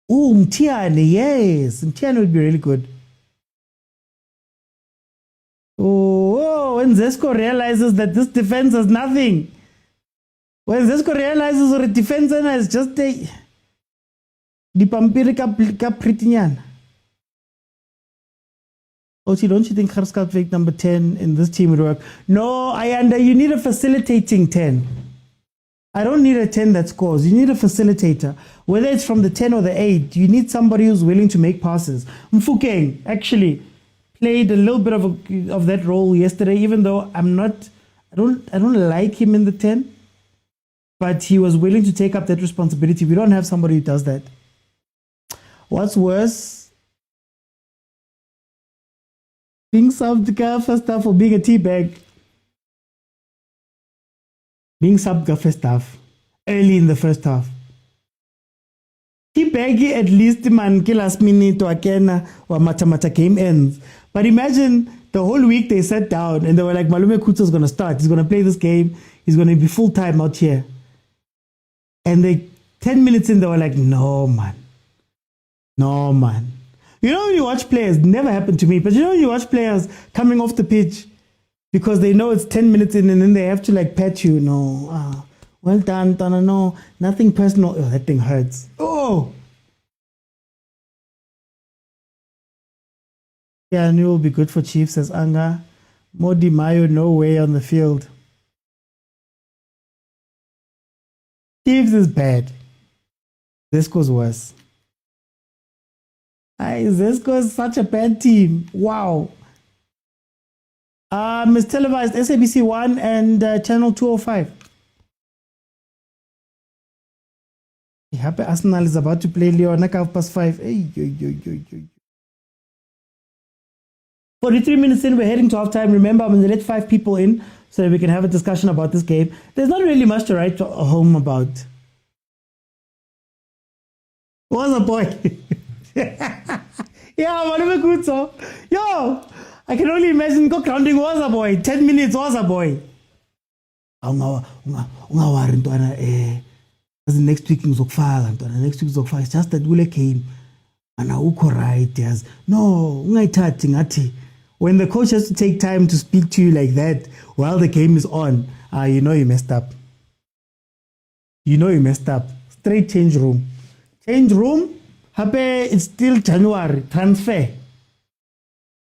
Oh, Mtiane, yes. Mtiane would be really good. Oh, when ZESCO realizes that this defense is nothing. When ZESCO realizes that the defense is just a the Pampirica Pritian. Ochi, don't you think Kharskatweg number 10 in this team would work? No, you need a facilitating 10. I don't need a 10 that scores. You need a facilitator. Whether it's from the 10 or the 8, you need somebody who's willing to make passes. Mfukeng actually played a little bit of that role yesterday, even though I don't like him in the 10. But he was willing to take up that responsibility. We don't have somebody who does that. What's worse? Being subbed to CAF first half or being a teabag? Being subbed to first half. Early in the first half. Teabaggy at least man last minute or akena or mata game ends. But imagine the whole week they sat down and they were like, Malume Kutso's going to start. He's going to play this game. He's going to be full time out here. And 10 minutes in, they were like, no, man. No, man. You know when you watch players, never happened to me, but you know when you watch players coming off the pitch because they know it's 10 minutes in and then they have to like pat you, no, well done, Tana, no, nothing personal. Oh, that thing hurts. Oh! Yeah, I knew it will be good for Chiefs, says Anga. Modi Mayo, no way on the field. Chiefs is bad. ZESCO's worse. ZESCO is such a bad team. Wow. It's televised SABC 1 and channel 205. Happy Arsenal is about to play Lyon, 5:30. Hey, 43 minutes in, we're heading to halftime. Remember, I'm going to let 5 people in so that we can have a discussion about this game. There's not really much to write home about. What's the boy? Yeah, whatever good so. Yo, I can only imagine go grounding was a boy. 10 minutes was a boy. Next week next week it's just that Wule came and I right yes. No, ungayithathi ngathi when the coach has to take time to speak to you like that while the game is on, you know you messed up. You know you messed up. Straight change room. Change room. Happy, it's still January. Transfer.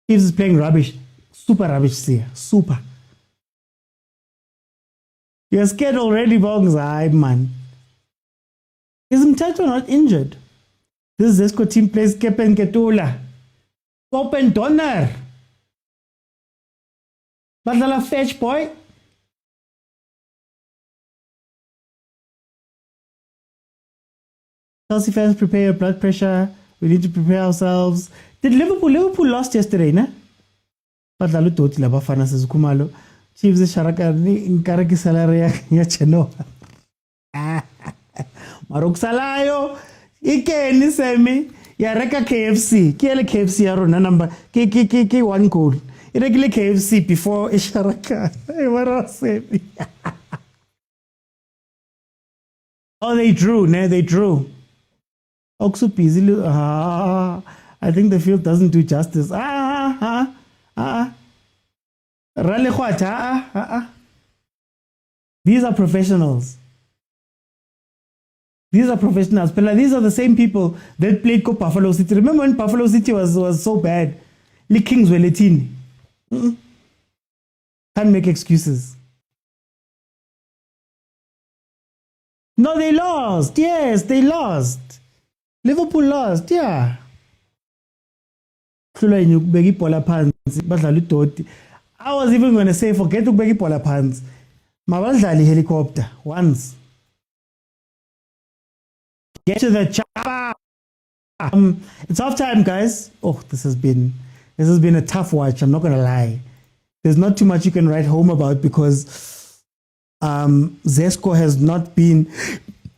Chiefs is playing rubbish. Super rubbish here. Super. You're scared already, Bongs. Aye, man. Is Mtato not injured? This ZESCO team plays Kepen Ketula. Open Donner. Badala fetch, boy. Chelsea fans, prepare your blood pressure. We need to prepare ourselves. Did Liverpool lost yesterday, ne? Badala toti la bafana sezukumalo. Chiefs sharaka ni inkaraki salary ya cheno. Marok salayo. Ike ni semi. Ya reka KFC. Kiele KFC ya rona number. Ki 1 goal. Irregular KFC before Isharaka. Oh, they drew, ne? They drew. Oxu Pizzilu. I think the field doesn't do justice. These are professionals. These are professionals. But these are the same people that played Buffalo City. Remember when Buffalo City was so bad? The Kings were Latini. Can't make excuses. No, they lost. Yes, they lost. Liverpool lost. Yeah. I was even going to say, forget to begi pola pants. Mabaldali helicopter once. Get to the chopper. It's half time, guys. Oh, this has been a tough watch. I'm not gonna lie. There's not too much you can write home about because ZESCO has not been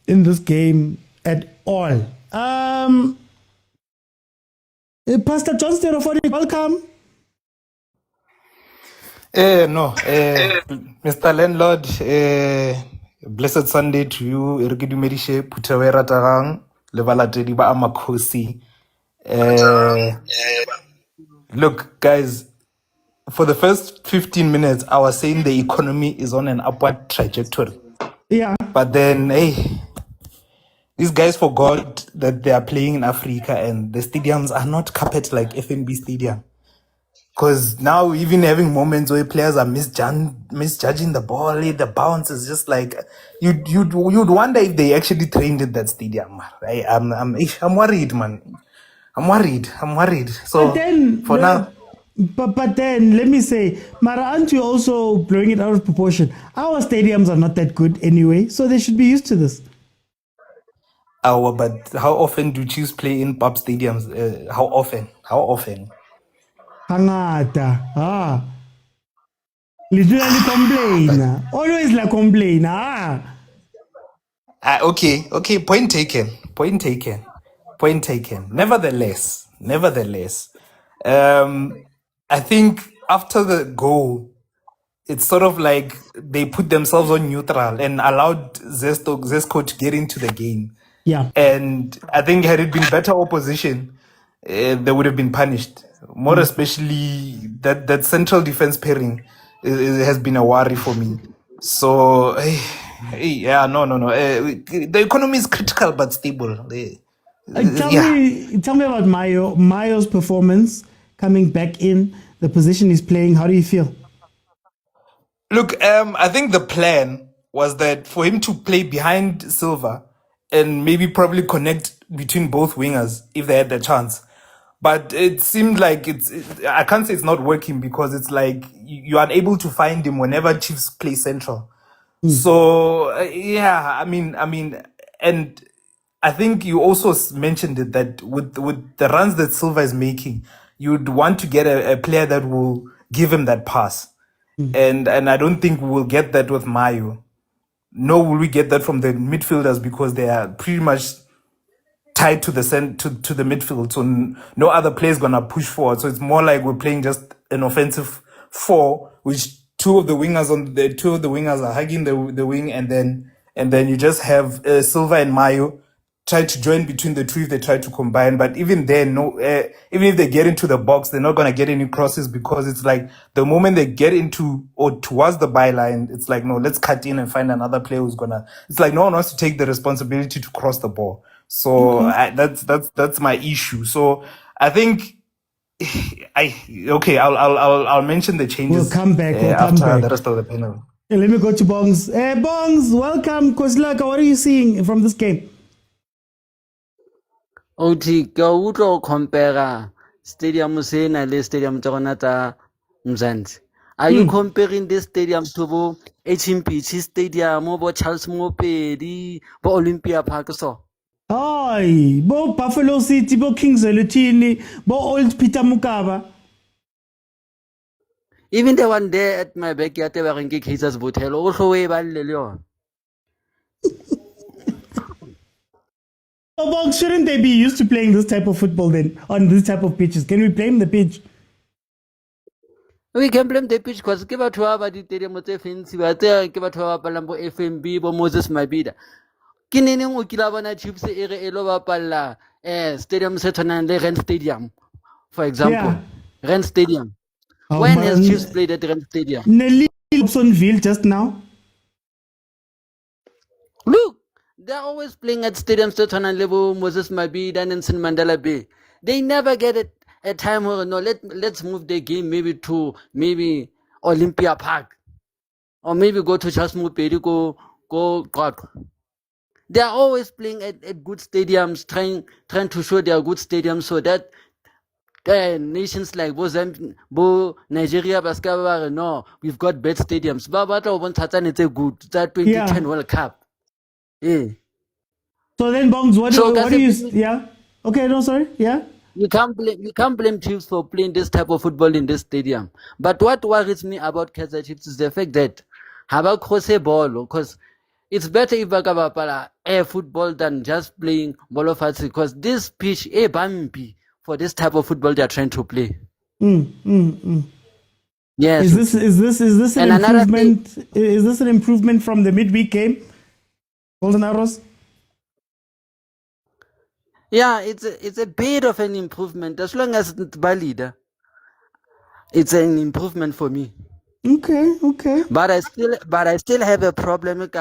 in this game at all. Pastor Johnston, welcome. Mr. Landlord, blessed Sunday to you. Erigidumedishe putawera tarang levala ba amakosi. Look, guys, for the first 15 minutes, I was saying the economy is on an upward trajectory. Yeah. But then, these guys forgot that they are playing in Africa and the stadiums are not carpet like FNB Stadium. Because now even having moments where players are misjudging the ball, the bounce is just like you'd wonder if they actually trained in that stadium. I'm worried, man. I'm worried. So but then, for now, but then let me say, Mara, aren't you also blowing it out of proportion? Our stadiums are not that good anyway, so they should be used to this. But how often do Chiefs play in pub stadiums? How often? Hangata. Literally complain. Always la complain. Okay. Point taken. Nevertheless, I think after the goal, it's sort of like they put themselves on neutral and allowed ZESCO to get into the game. Yeah. And I think had it been better opposition, they would have been punished. More especially that central defense pairing has been a worry for me. So, no. The economy is critical but stable. Tell me about Mayo's performance coming back in the position he's playing. How do you feel? Look, I think the plan was that for him to play behind Silva and maybe probably connect between both wingers if they had the chance. But it seemed like I can't say it's not working because it's like you are unable to find him whenever Chiefs play central. So, I mean, and I think you also mentioned it that with the runs that Silva is making, you'd want to get a player that will give him that pass. And I don't think we will get that with Mayo. Nor will we get that from the midfielders because they are pretty much tied to the to the midfield. So no other player is gonna push forward. So it's more like we're playing just an offensive four, which two of the wingers are hugging the wing, and then you just have Silva and Mayo try to join between the two if they try to combine. But even then, even if they get into the box, they're not going to get any crosses because it's like the moment they get into or towards the byline, it's like, no, let's cut in and find another player who's going to, it's like no one wants to take the responsibility to cross the ball. So that's my issue. So I think I'll mention the changes. We'll come back. After the rest of the panel. Let me go to Bongs. Bongs, welcome. Kozilaka, what are you seeing from this game? Oti ka utlwa compare stadium sena le stadium tsa rona tsa Mzansi. Are you comparing this stadium to bo HMPC Stadium, bo Charles Mopedi, bo Olympia Park so? Ay, bo Buffalo City, bo Kings Elutini, bo Old Peter Mukaba. Even the one there at my backyard, they were in Kaiser's Hotel. Also, we ba le Oh, Bongs, shouldn't they be used to playing this type of football then, on this type of pitches? Can we blame the pitch? We can blame the pitch because give out to our stadium tse fancy, but give out to our Palambo FMB, bo Moses Mabida. Kinene o kila bona Chiefs e re elo bapalla stadium se tshwanang le Rand Stadium, for example. Yeah. Rand Stadium. Oh, When man. has Chiefs played at Rand Stadium? Nelly Lobsonville just now. Look, they're always playing at stadiums that on level Moses Mabida and Nelson Mandela Bay. They never get it a time where no, let's move the game maybe to Olympia Park. Or maybe go to Charles Mopedi, go God. They are always playing at good stadiums, trying to show they are good stadiums so that nations like Nigeria, Basketball, no, we've got bad stadiums. But it's a good. That 2010 World Cup. Yeah. So then, Bongs, what do you? Yeah. Okay. No, sorry. Yeah. You can't blame Chiefs for playing this type of football in this stadium. But what worries me about Kaizer Chiefs is the fact that have a cross ball, because it's better if I air football than just playing ball of arts, because this pitch bumpy for this type of football they are trying to play. Yes. Is this an improvement? Is this an improvement from the midweek game? Golden Arrows? Yeah, it's a bit of an improvement. As long as it's valid, it's an improvement for me. Okay. But I still have a problem with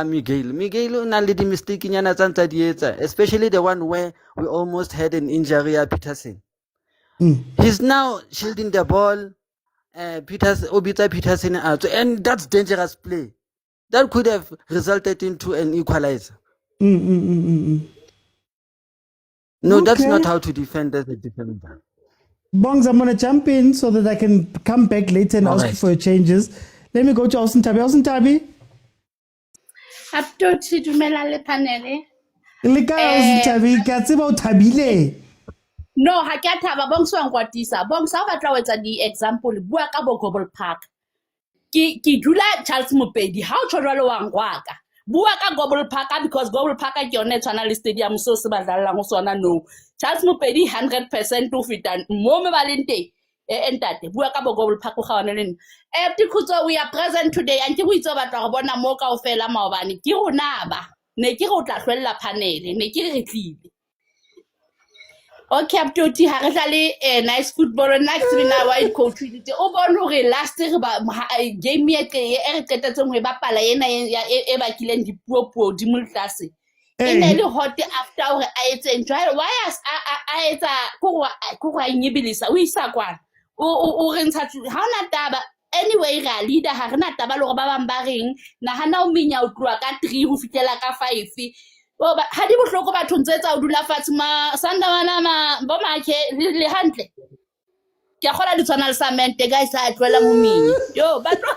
Miguel. Miguel na le di mistake nyana tsa ntsa di etsa, especially the one where we almost had an injury at Peterson. He's now shielding the ball. Peterson out, and that's dangerous play. That could have resulted into an equalizer. No, that's not how to defend as a defender. Bongs, I'm going to jump in so that I can come back later and ask you for your changes. Let me go to Austin Tabi. Austin Tabi? Aptoti dumela le panele. Le ka Austin Tabi, ke a tseba o thabile. No, ha ke a thaba Bongs wa nkwatisa. Bongs ha o batla ho etsa di-example, bua ka bo Global Park. Ki dula Charles Mopedi, ha o tjho jwalo wa ngwaka. Bua ka Global Park because Global Park ke yone tshwana le stadium so se badlalang ho sona no. Charles Mopedi 100% to fita mo me balente entate bua ka Global Park ga ona le Tikutso, we are present today and ke go itse batla go bona mo ka ofela maobane ke rona ba ne ke go tla hlwella panel ne ke re tlile. Okay, Aptoti ha re tla le nice football next wina wide coach dite o bona hore last re ba game e re qetetseng ho bapala ena e ba kileng dipuo di multlase ene le hot after hore a etse enjoy why a etsa go a nyibilisa o isa kwana o re ntsha ha ona taba anyway ra leader ha rena taba le gore ba bang ba reng na hana o menya o tloa ka 3 ho fitlela ka 5 ha di bohloko batho ntsetsa o dula fatshe ma Sundowns ma bo make le hantle ke a gola di tshwana le samente guys a tloela mo menya yo batho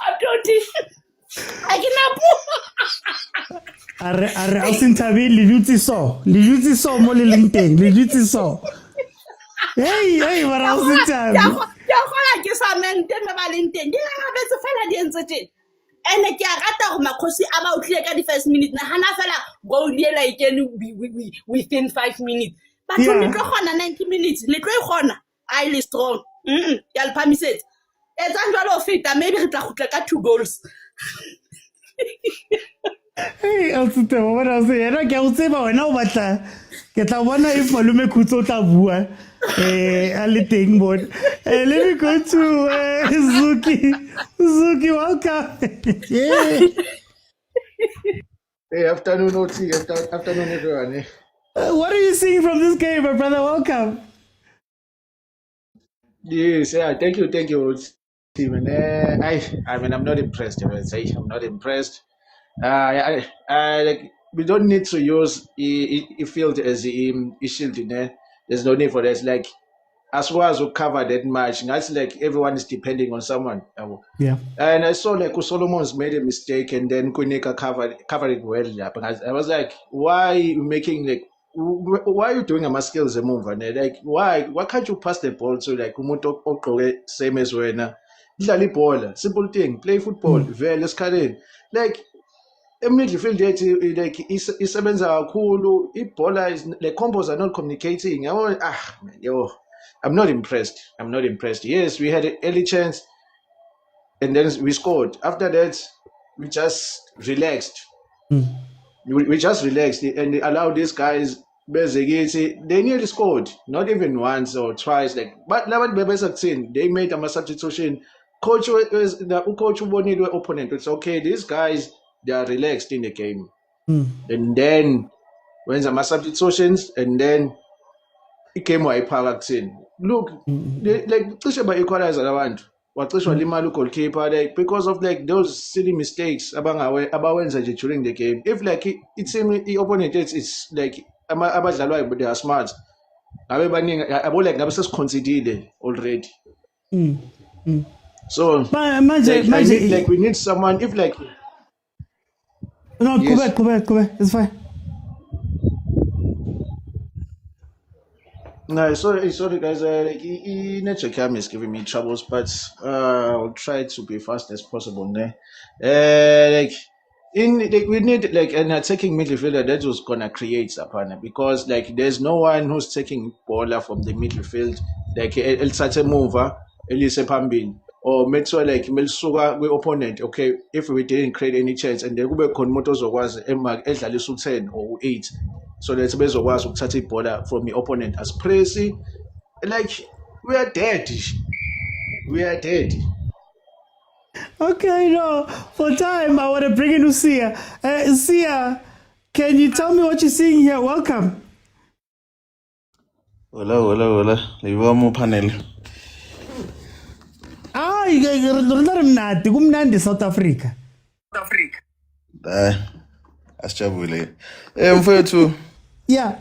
Aptoti akinapo are Austin Tabi le dutse so mo le leng teng le dutse so hey wa Austin Tabi ya gola ke samente me ba leng teng di ga betse fela di entse teng ene ke a rata go makhosi a ba utlile ka di first minute na hana fela go diela ikene within 5 minutes but le tlo gona 90 minutes le tlo igona I le strong ya le phamisetse etsa njalo feta maybe re tla gutla ka 2 goals Hey, Alsute, what I say? Yena ke a o tseba wena o batla ke tla bona if Malome Khutso o tla bua a le teng bona. Let me go to Zuki. Zuki, welcome. Yeah. Hey, afternoon, OT. Afternoon, everyone. What are you seeing from this game, my brother? Welcome. Yes, yeah, thank you, OT. Man. I mean, I'm not impressed. I would say I'm not impressed. Like, we don't need to use a field as a shield. There's no need for this. Like, as well as we cover that match, that's like everyone is depending on someone. Yeah. And I saw like Solomon's made a mistake and then Kunika covered it well. Yeah, because I was like, why you making like, why are you doing a muscle as a move? And like, why can't you pass the ball to like Umuto Okore same as when Dlali ball, simple thing, play football, very let's cut in. Like midfield like isebenza kakhulu, ibhola is the combos are not communicating. Man, I'm not impressed. Yes, we had an early chance and then we scored. After that, we just relaxed. We just relaxed and allowed these guys. They nearly scored, not even once or twice. Like, but they made a substitution. Coach wanted the opponent. It's okay. These guys, they are relaxed in the game. And then when the substitutions, and then it came by Paractin. Look, like Tisha equalize around. What Tisha Limalu goalkeeper, like because of like those silly mistakes about during the game. If like it seems the opponent it's like but they are smart. I like I'm considered already. So like we need someone if like no, yes. Go back. It's fine. No, sorry guys. Like, nature cam is giving me troubles, but I'll try to be fast as possible. Like we need like an attacking midfielder that was gonna create a partner because like there's no one who's taking baller from the midfield like El Sate mover, Elise Pambin. Or Metso like Melsuga we opponent, okay, if we didn't create any chance and then we con motors was Edlalisu 10 or 8. So that's based on was to border from the opponent as crazy. Like we are dead. Okay, no. For time I wanna bring in Usia. Usia, can you tell me what you're seeing here? Welcome. Hola. Libo panel. Kumnandi South Africa. Asijabule. Mfowethu. Yeah.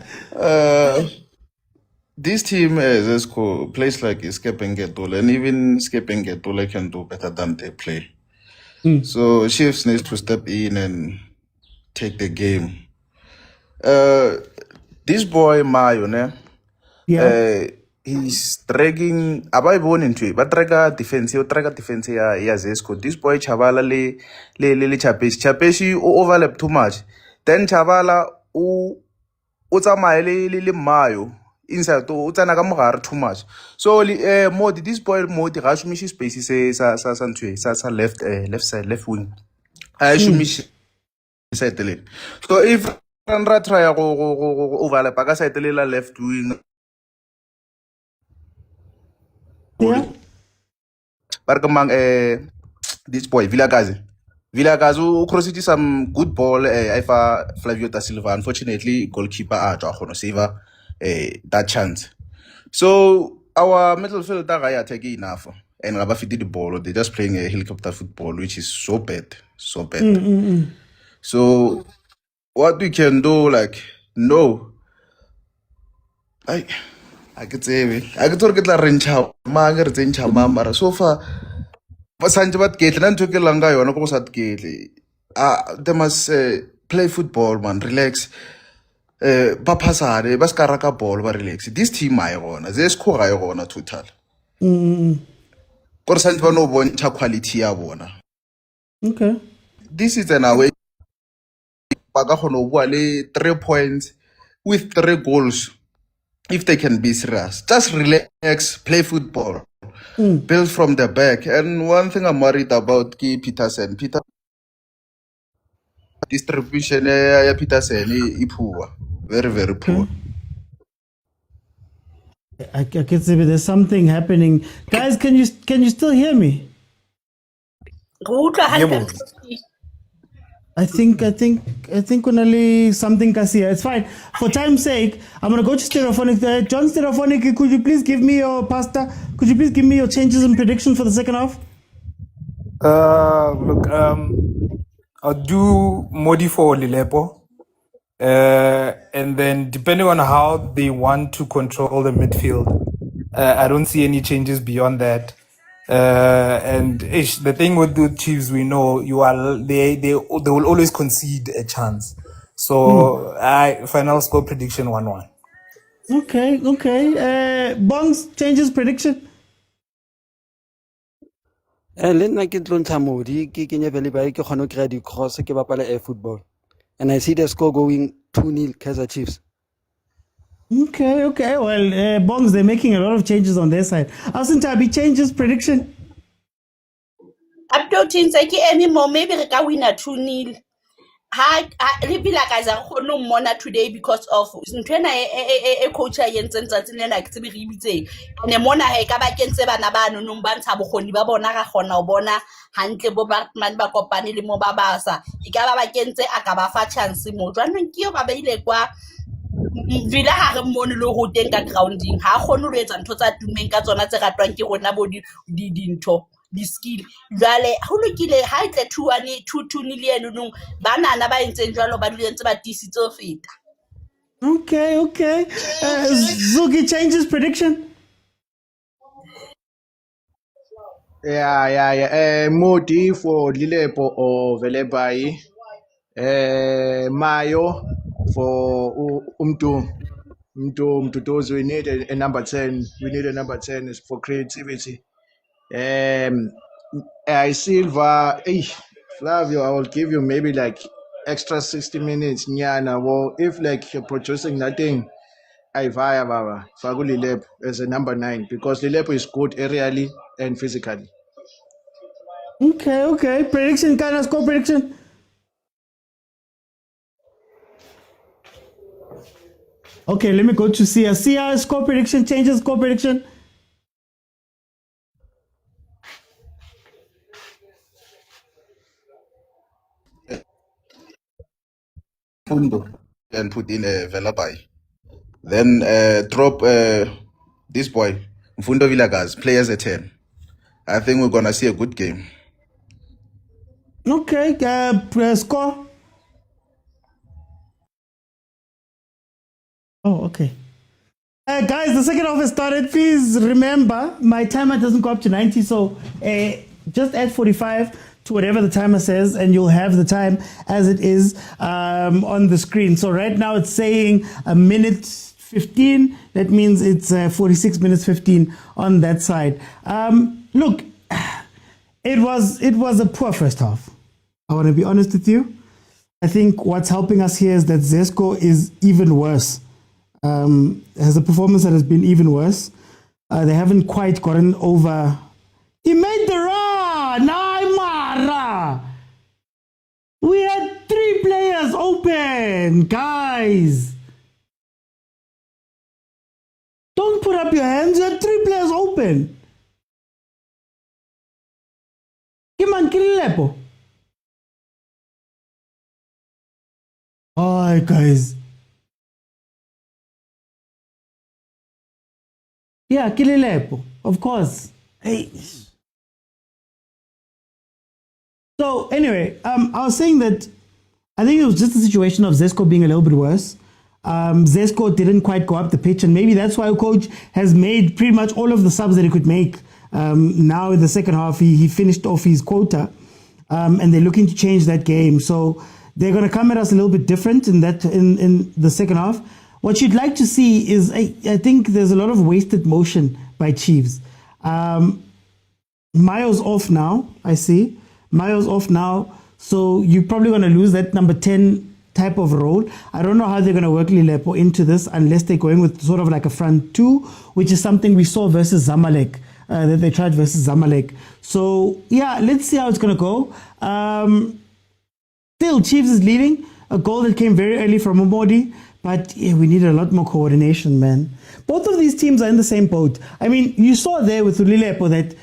This team ZESCO plays like Escape and Getula, and even Escape and Getula can do better than they play. So Chiefs needs to step in and take the game. This boy Mayo, he's dragging abayiboni into but draga defense ya ZESCO. This boy Chavala le Chapeshi overlap too much. Then Chavala u tsamaya le Mayo inside to utsana ka mogare too much. So Modi this boy Modi ga shumishi space sa left wing. I shumishi side le. So if Randra try go overlap ka side le la left wing. Yeah. This boy Vilakazi crossed some good ball. Ifa Flavio da Silva. Unfortunately, goalkeeper Joaquino save that chance. So our midfield are taking enough, and Rabafi did the ball. They're just playing a helicopter football, which is so bad. So what we can do, like I could say I could talk la rencha manger zencha mamara so far Sanjabat Gatlan took a langa on a sat gately. They must play football, man, relax. Papasare, Bascaraka ball, but relax. This team I own, ZESCO I own a total. Corsantvano won quality I won. Okay. This is an away Pagahono Wale 3 points with 3 goals. If they can be serious, just relax, play football, build from the back. And one thing I'm worried about, Peter distribution ya Peterson poor, very very poor. I can see there's something happening. Guys, can you still hear me? I think only something Kasia. It's fine. For time's sake, I'm gonna go to Stereophonic. John Stereophonic, could you please give me your pasta? Could you please give me your changes and prediction for the second half? Look, I'll do Modi for Lilepo. And then depending on how they want to control the midfield, I don't see any changes beyond that. And the thing with the Chiefs, we know they will always concede a chance. So final score prediction 1-1. Okay. Bongs, changes prediction. Le nna ke tlo ntsha Modi ke kenye Velibai ke kgone ho kry-a di-cross ke bapala air football, and I see the score going 2-0 Kaizer Chiefs. Okay. Well, Bongs, they're making a lot of changes on their side. Asintabi, changes prediction. Up to Tinsaki anymore, maybe we can win a 2-0. Le vilakazi a kgone mmona today because of ntwena e coach a yentseng tsatsing lena ke tsebe re ibitse ne mona he ka ba kentse bana ba no ba ntsha bokgoni ba bona ga gona o bona hantle bo Batman ba kopane le mo ba basa e ka ba kentse a ka ba fa chance mo jwanong ke yo ba ile kwa vila ha re mmone le go teng ka grounding ha kgone ho etsa ntho tsa tumeng ka tsona tse ratwang ke rona bo dintho di-skill jwale ho lokile ha e tle 2-2 million nong banana ba entseng jwalo ba dule ntse ba tisitse ho feta. Okay. Zuki, changes prediction. Yeah. Modi for Lilepo or Velebai. Mayo for those we need a number 10. We need a number 10 is for creativity. Silva, Flavio, I will give you maybe like extra 60 minutes. Nyana, well, if like you're producing nothing, I via Baba Fagu Lilepo as a number 9 because Lilepo is good aerially and physically. Okay. Prediction, kind of score prediction. Okay, let me go to Sia. Sia, score prediction, changes score prediction. Fundo and put in a Velabai. Then drop this boy, Mfundo Vilakazi, players at 10. I think we're gonna see a good game. Okay, score. Oh, okay. Guys, the second half has started. Please remember, my timer doesn't go up to 90, so just add 45 to whatever the timer says, and you'll have the time as it is on the screen. So right now it's saying a minute 15. That means it's 46 minutes 15 on that side. Look, it was a poor first half. I want to be honest with you. I think what's helping us here is that ZESCO is even worse. Has a performance that has been even worse. They haven't quite gotten over. He made the run! Naimara! We had 3 players open, guys. Don't put up your hands. You had 3 players open. Kiman Kililepo. Hi, guys. Yeah, Kililepo, of course. Hey. So anyway, I was saying that I think it was just a situation of ZESCO being a little bit worse. ZESCO didn't quite go up the pitch, and maybe that's why coach has made pretty much all of the subs that he could make. Now in the second half, he finished off his quota, and they're looking to change that game. So they're going to come at us a little bit different in the second half. What you'd like to see is, I think there's a lot of wasted motion by Chiefs. Mayo's off now, I see. Mayo's off now, so you're probably going to lose that number 10 type of role. I don't know how they're going to work Lilepo into this unless they're going with sort of like a front 2, which is something we saw versus Zamalek, that they tried versus Zamalek. So, yeah, let's see how it's going to go. Still, Chiefs is leading. A goal that came very early from Umodi. But yeah, we need a lot more coordination, man. Both of these teams are in the same boat. I mean, you saw there with Ulilepo that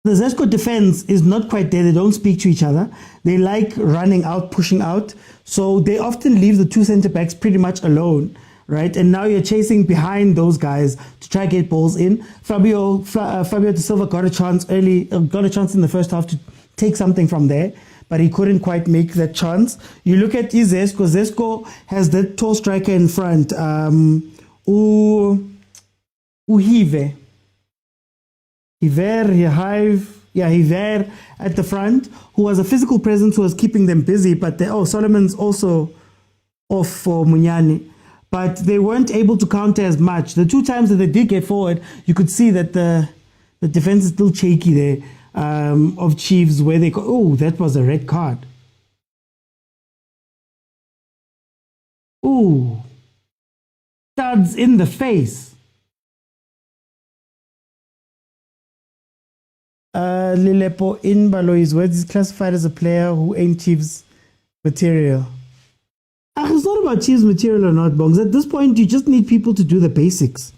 the ZESCO defense is not quite there. They don't speak to each other. They like running out, pushing out. So they often leave the two center backs pretty much alone, right? And now you're chasing behind those guys to try to get balls in. Fabio De Silva got a chance early, got a chance in the first half to take something from there, but he couldn't quite make that chance. You look at ZESCO. ZESCO has that tall striker in front, Uhive. Hiver at the front, who was a physical presence, who was keeping them busy. But Solomon's also off for Munyani. But they weren't able to counter as much. The two times that they did get forward, you could see that the defense is still shaky there of Chiefs, where they go, oh, that was a red card. Ooh, studs in the face. Lilepo in Baloi's words is classified as a player who ain't Chiefs material. It's not about Chiefs material or not, Bongs. At this point, you just need people to do the basics.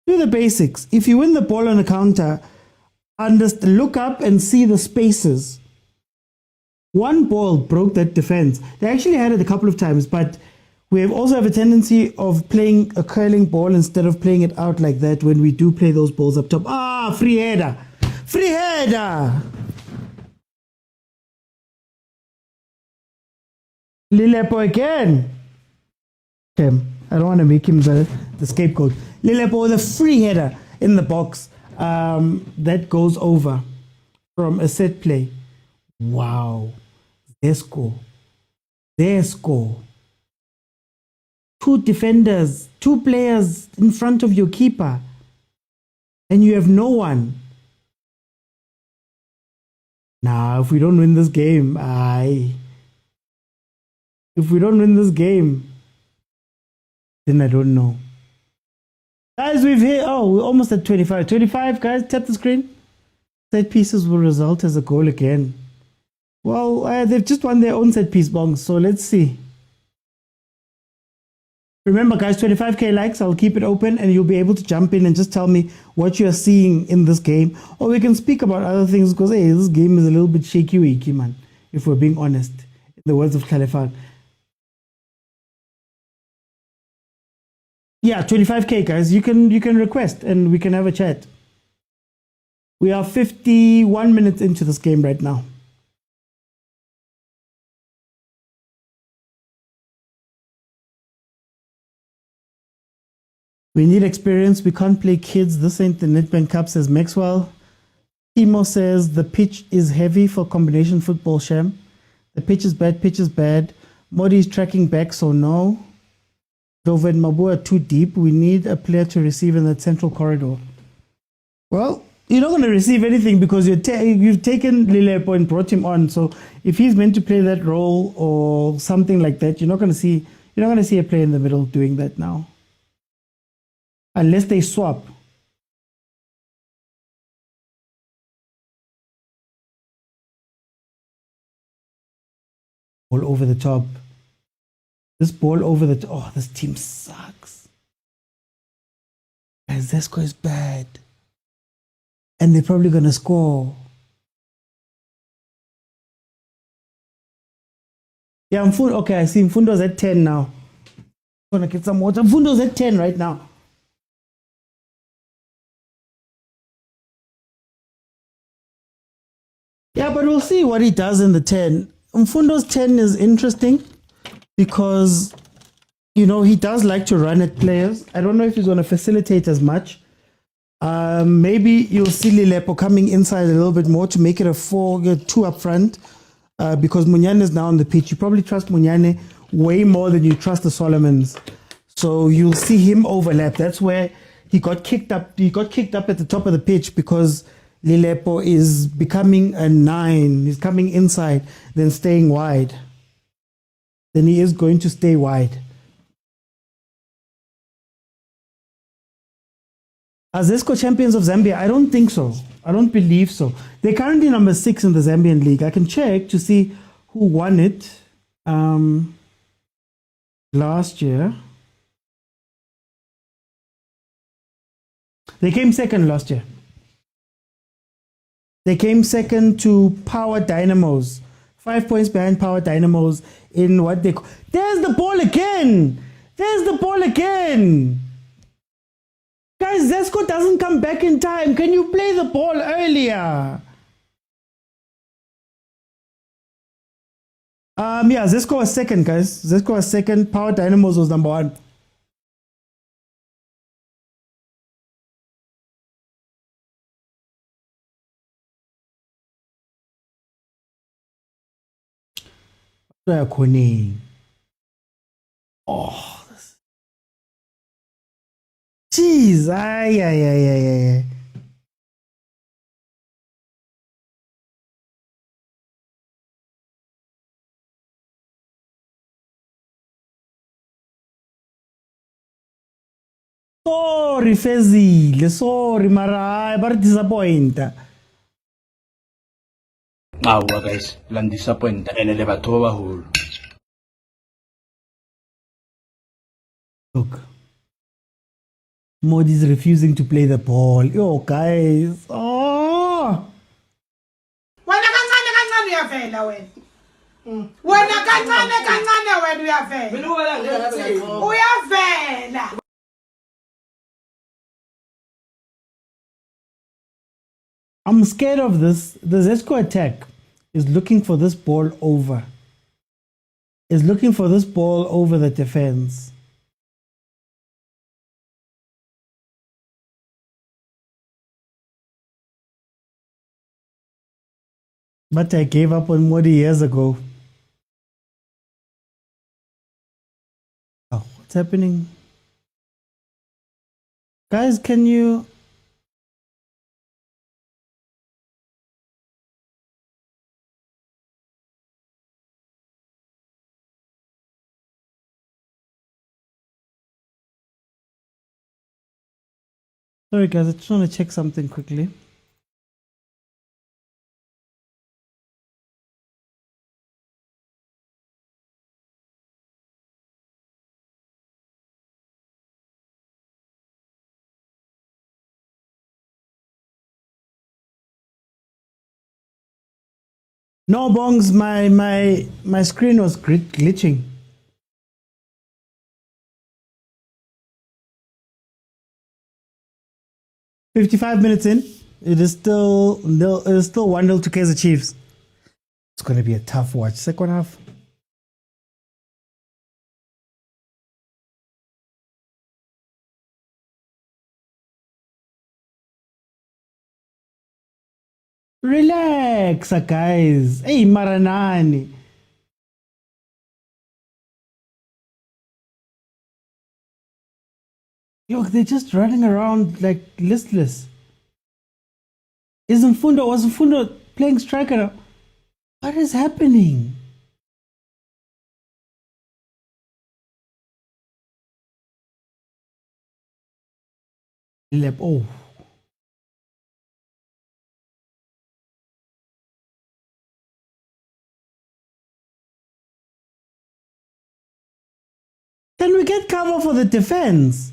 Do the basics. If you win the ball on a counter, look up and see the spaces. One ball broke that defense. They actually had it a couple of times, but we also have a tendency of playing a curling ball instead of playing it out like that when we do play those balls up top. Free header. Free header! Lilepo again. Okay, I don't want to make him the scapegoat. Lilepo with a free header in the box that goes over from a set play. Wow. ZESCO. Two defenders, two players in front of your keeper, and you have no one. Now, if we don't win this game, then I don't know. Guys, we've hit, we're almost at 25. 25, guys, tap the screen. Set pieces will result as a goal again. Well, they've just won their own set piece, Bongs, so let's see. Remember, guys, 25k likes. I'll keep it open and you'll be able to jump in and just tell me what you're seeing in this game. Or we can speak about other things because, hey, this game is a little bit shaky, man, if we're being honest, in the words of Khalifan. Yeah, 25k, guys. You can request and we can have a chat. We are 51 minutes into this game right now. We need experience. We can't play kids. This ain't the Nedbank Cup, says Maxwell. Timo says the pitch is heavy for combination football, Sham. The pitch is bad. Modi is tracking back, so no. Dova and Mabu are too deep. We need a player to receive in that central corridor. Well, you're not going to receive anything because you've taken Lilepo and brought him on. So if he's meant to play that role or something like that, you're not going to see a player in the middle doing that now. Unless they swap. Ball over the top. This ball over the top. Oh, this team sucks. Guys, ZESCO is bad. And they're probably going to score. Yeah, okay, I see Mfundo's at 10 now. I'm going to get some water. Mfundo's at 10 right now. Yeah, but we'll see what he does in the 10. Mfundo's 10 is interesting because, he does like to run at players. I don't know if he's going to facilitate as much. Maybe you'll see Lilepo coming inside a little bit more to make it a 4-2 up front because Munyane is now on the pitch. You probably trust Munyane way more than you trust the Solomons. So you'll see him overlap. That's where he got kicked up. He got kicked up at the top of the pitch because Lilepo is becoming a 9. He's coming inside, then staying wide. Then he is going to stay wide. Are ZESCO champions of Zambia? I don't think so. I don't believe so. They're currently number 6 in the Zambian league. I can check to see who won it last year. They came second last year. They came second to Power Dynamos. 5 points behind Power Dynamos in what they call... There's the ball again! There's the ball again! Guys, ZESCO doesn't come back in time. Can you play the ball earlier? Yeah, ZESCO was second, guys. ZESCO was second. Power Dynamos was number 1. Oh, jeez, ay. Sorry, Fezile, sorry, mara, but disappoint. Awa guys, lang disappoint and le batho ba baholo. Look, Modi's refusing to play the ball. Yo, guys, oh. Wena kancane uyavela wena. Wena kancane wena uyavela. Uyavela. I'm scared of this. The ZESCO attack is looking for this ball over. Is looking for this ball over the defense. But I gave up on Modi years ago. Oh, what's happening? Guys, can you... Sorry guys, I just want to check something quickly. No, Bongs, my screen was glitching. "55 minutes in, it is still 1-0 to Kaizer Chiefs." It's going to be a tough watch. Second half. Relax, guys. Hey, Maranani. Look, they're just running around like listless. Was Mfundo playing striker now? What is happening? Oh. Can we get cover for the defense?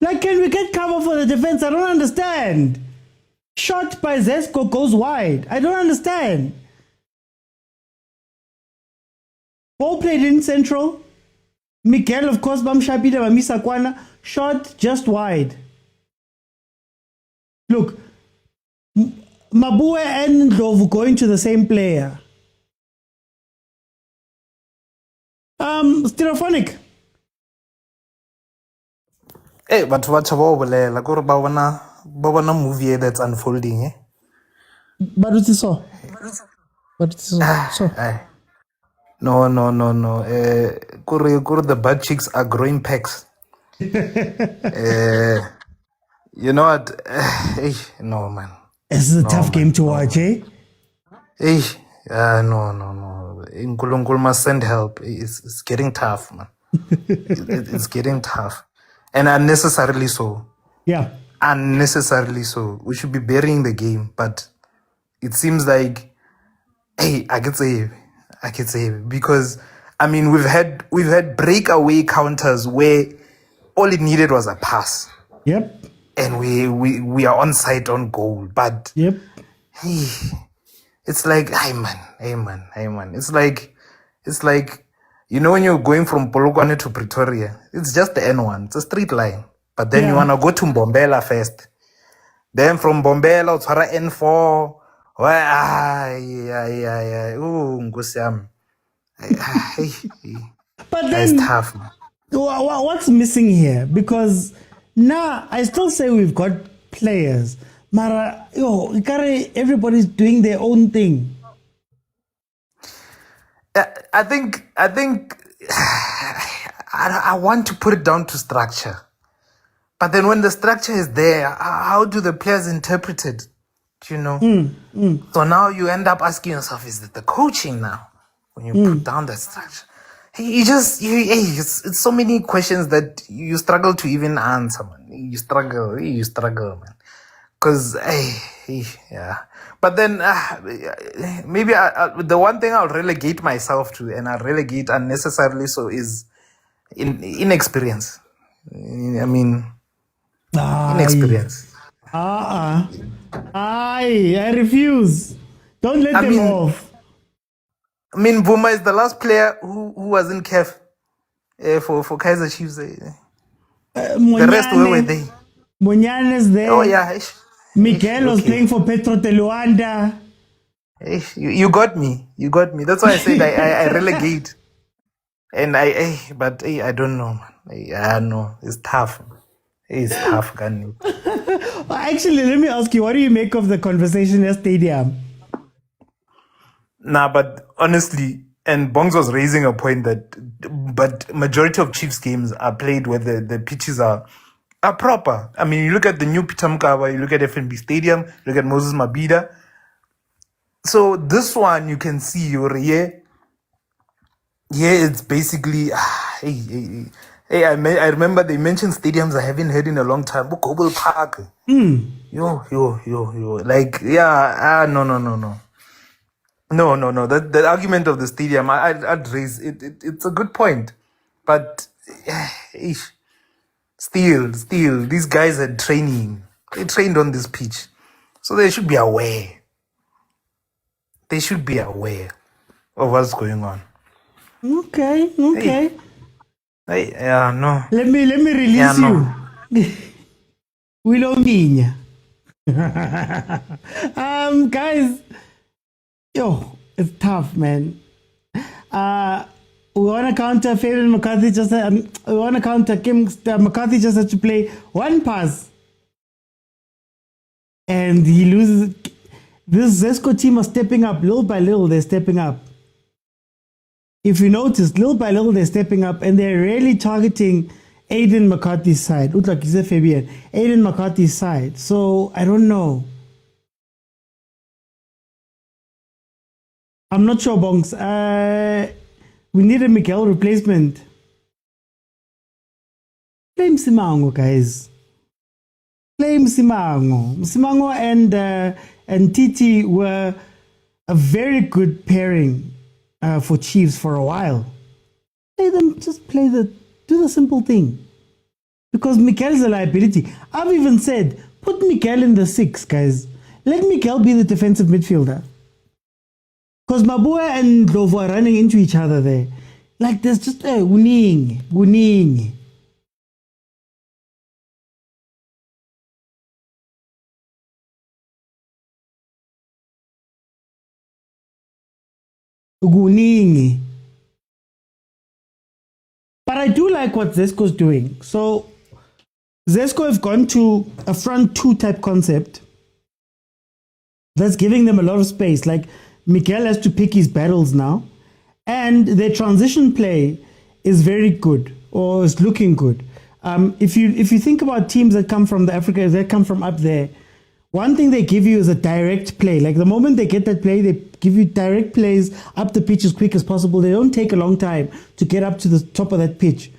Like, can we get cover for the defense? I don't understand. Shot by ZESCO goes wide. I don't understand. Ball played in central. Miguel, of course, Bamshabida, Bamisa Kwana. Shot just wide. Look, Mabue and Ndlovu going to the same player. Stereophonic. Hey, but what's about like what about movie that's unfolding, eh? But what you saw? What you saw? No. The butt cheeks are growing pecs. You know what? No, man. This is a tough game to watch, eh? No. Nkulunkulu must send help. It's getting tough, man. It's getting tough. And unnecessarily so. Yeah. Unnecessarily so. We should be burying the game, but it seems like, hey, I could say, I could say, because I mean we've had breakaway counters where all it needed was a pass. Yep. And we are on site on goal. But yep. Hey, it's like, hey man. It's like, you know, when you're going from Polokwane to Pretoria, it's just the N1. It's a straight line. But then you want to go to Mbombela first. Then from Mbombela, it's N4. Ooh, Ngusiam. But then, it's tough, man. What's missing here? Because now I still say we've got players. Mara, everybody's doing their own thing. I think I want to put it down to structure. But then when the structure is there, how do the players interpret it? You know? So now you end up asking yourself, is it the coaching now? When you put down that structure. It's so many questions that you struggle to even answer, man. You struggle, man. Because, yeah. But then, maybe the one thing I'll relegate myself to, and I'll relegate unnecessarily so, is inexperience. I mean, inexperience. I refuse. Don't let them off. I mean, Buma is the last player who was in CAF for Kaizer Chiefs. The rest, where were they? Mosimane is there. Oh, yeah. Miguel was playing for Petro Teluanda. You got me. That's why I said I relegate. And but I don't know, man. I know. It's tough. It's tough, Gani. Actually, let me ask you, what do you make of the conversation at stadium? Nah, but honestly, and Bongs was raising a point but majority of Chiefs games are played where the pitches are proper. I mean, you look at the new Pitso Mosimane, you look at FNB Stadium, you look at Moses Mabhida. So this one, you can see, it's basically, I remember they mentioned stadiums I haven't heard in a long time. Global Park. No. No. The argument of the stadium, I'd raise it. It's a good point, but still, these guys are training. They trained on this pitch, so they should be aware. They should be aware of what's going on. Okay. No. Let me release you. Willow Minya. Guys. Yo, it's tough, man. We want to counter Fabian McCarthy. We want to counter McCarthy just has to play one pass, and he loses. This ZESCO team are stepping up little by little. They're stepping up. If you notice, little by little they're stepping up, and they're really targeting Aiden McCarthy's side. Fabian, Aiden McCarthy's side. So I don't know. I'm not sure, Bongs. We need a Miguel replacement. Blame Simango, guys. Blame Simango. Simango and Titi were a very good pairing for Chiefs for a while. Do the simple thing. Because Miguel is a liability. I've even said, put Miguel in the 6, guys. Let Miguel be the defensive midfielder. Because Mabua and Dlovo are running into each other there. Like there's just a winning. Winning. But I do like what ZESCO is doing. So ZESCO have gone to a front 2 type concept that's giving them a lot of space. Like Miguel has to pick his battles now, and their transition play is very good, or is looking good. If you think about teams that come from Africa, that come from up there, one thing they give you is a direct play. Like the moment they get that play, they give you direct plays up the pitch as quick as possible. They don't take a long time to get up to the top of that pitch.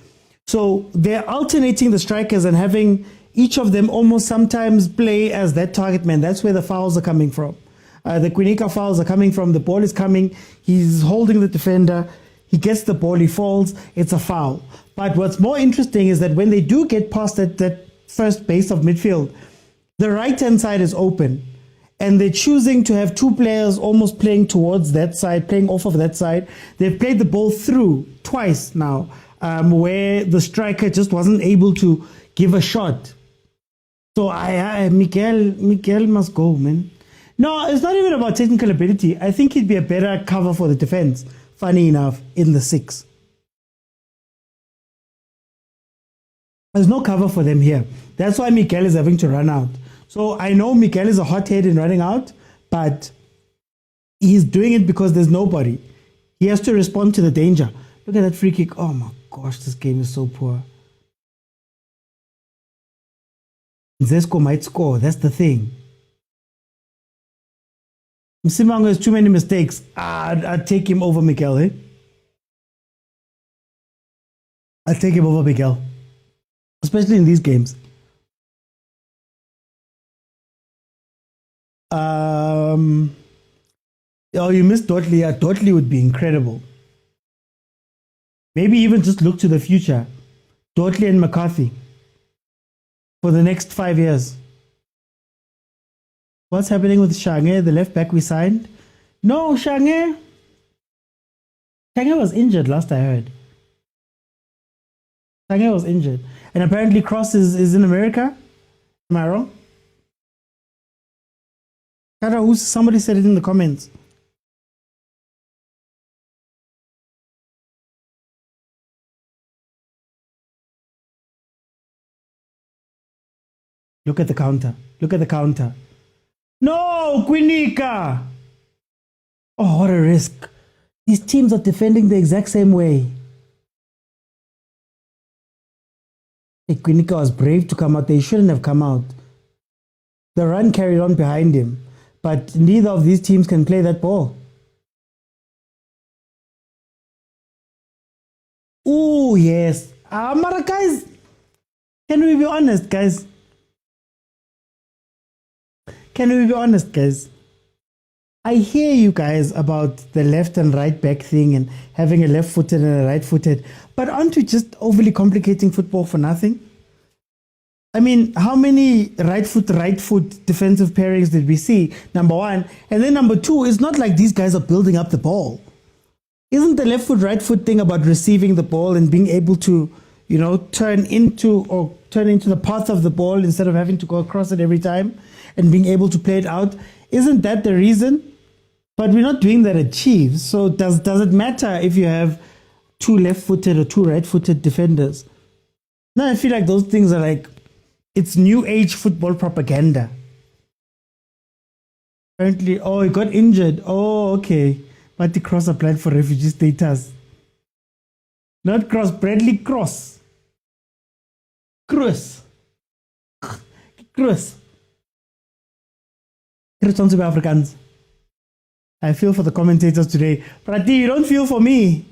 So they're alternating the strikers and having each of them almost sometimes play as that target man. That's where the fouls are coming from. The Kwinika fouls are coming from, the ball is coming, he's holding the defender, he gets the ball, he falls, it's a foul. But what's more interesting is that when they do get past that first base of midfield, the right-hand side is open. And they're choosing to have two players almost playing towards that side, playing off of that side. They've played the ball through twice now, where the striker just wasn't able to give a shot. So Miguel must go, man. No, it's not even about technical ability. I think he'd be a better cover for the defense, funny enough, in the 6. There's no cover for them here. That's why Miguel is having to run out. So I know Miguel is a hothead in running out, but he's doing it because there's nobody. He has to respond to the danger. Look at that free kick. Oh my gosh, this game is so poor. ZESCO might score. That's the thing. Msimango has too many mistakes. I'd take him over Miguel, eh? I'd take him over Miguel. Especially in these games. Oh, you missed Dotley. Yeah, Dotley would be incredible. Maybe even just look to the future. Dotley and McCarthy for the next 5 years. What's happening with Shange, the left back we signed? No, Shange was injured last I heard. Shange was injured. And apparently Cross is in America. Am I wrong? Somebody said it in the comments. Look at the counter. Look at the counter. No, Kwinika! Oh, what a risk. These teams are defending the exact same way. Hey, Kwinika was brave to come out. They shouldn't have come out. The run carried on behind him. But neither of these teams can play that ball. Oh, yes. Mara, guys, can we be honest, guys? Can we be honest, guys? I hear you guys about the left and right back thing and having a left-footed and a right-footed, but aren't we just overly complicating football for nothing? I mean, how many right foot defensive pairings did we see? Number one. And then number two, it's not like these guys are building up the ball. Isn't the left foot, right foot thing about receiving the ball and being able to, you know, turn into the path of the ball instead of having to go across it every time and being able to play it out? Isn't that the reason? But we're not doing that at Chiefs. So does it matter if you have two left-footed or two right-footed defenders? No, I feel like those things are like, it's new age football propaganda. Apparently, oh, he got injured. Oh, okay. But the Cross applied for refugee status. Not Cross, Bradley Cross. Cross. Cross. Cross Africans. I feel for the commentators today. Prati, you don't feel for me.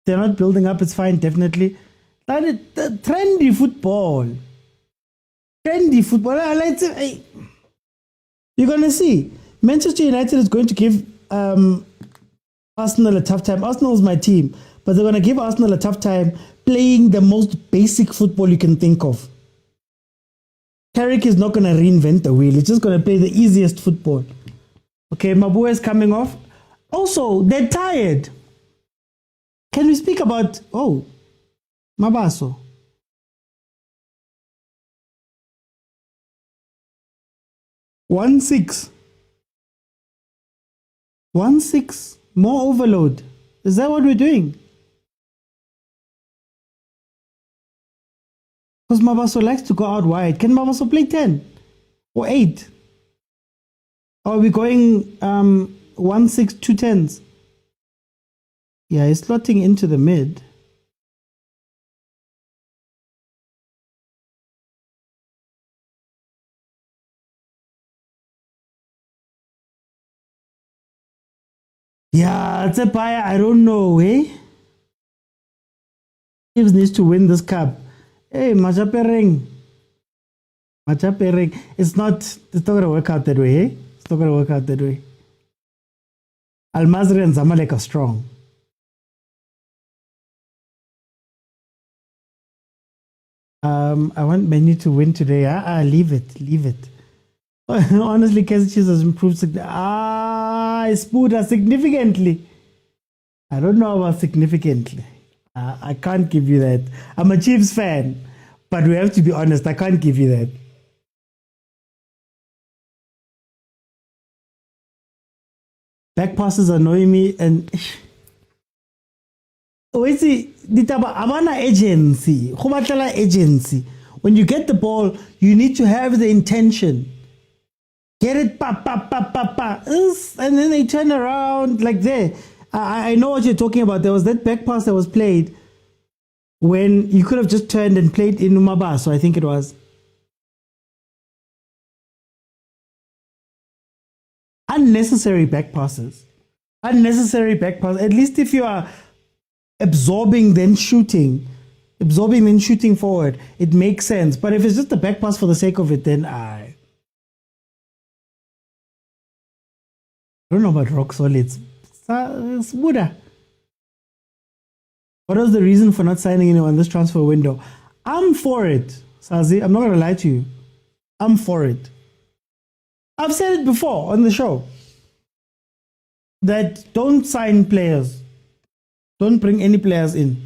They're not building up, it's fine, definitely. Trendy football. Trendy football. You're going to see. Manchester United is going to give Arsenal a tough time. Arsenal is my team, but they're going to give Arsenal a tough time playing the most basic football you can think of. Carrick is not going to reinvent the wheel. He's just going to play the easiest football. Okay, Mabua is coming off. Also, they're tired. Can we speak about... Oh, Mabaso. One six. More overload. Is that what we're doing? Because Mabaso likes to go out wide. Can Mabaso play 10 or 8? Or are we going 1-6, 2 10s? Yeah, he's slotting into the mid. Yeah, it's a buyer. I don't know, eh? Chiefs needs to win this cup. Hey, Majapereng. Motsepe, it's not going to work out that way, eh? It's not going to work out that way. Al-Masri and Zamalek are strong. I want Menu to win today. Leave it. Honestly, Kaizer Chiefs has improved. Significantly. I don't know about significantly. I can't give you that. I'm a Chiefs fan, but we have to be honest. I can't give you that. Back passes annoy me, and agency. Agency. When you get the ball, you need to have the intention. Get it, pa, and then they turn around like there. I know what you're talking about. There was that back pass that was played when you could have just turned and played in Umaba, so I think it was. Unnecessary back passes. At least if you are absorbing then shooting forward, it makes sense. But if it's just a back pass for the sake of it, then I don't know about rock solid. It's Buddha. What was the reason for not signing anyone this transfer window? I'm for it, Sazi. I'm not going to lie to you. I'm for it. I've said it before on the show that don't sign players. Don't bring any players in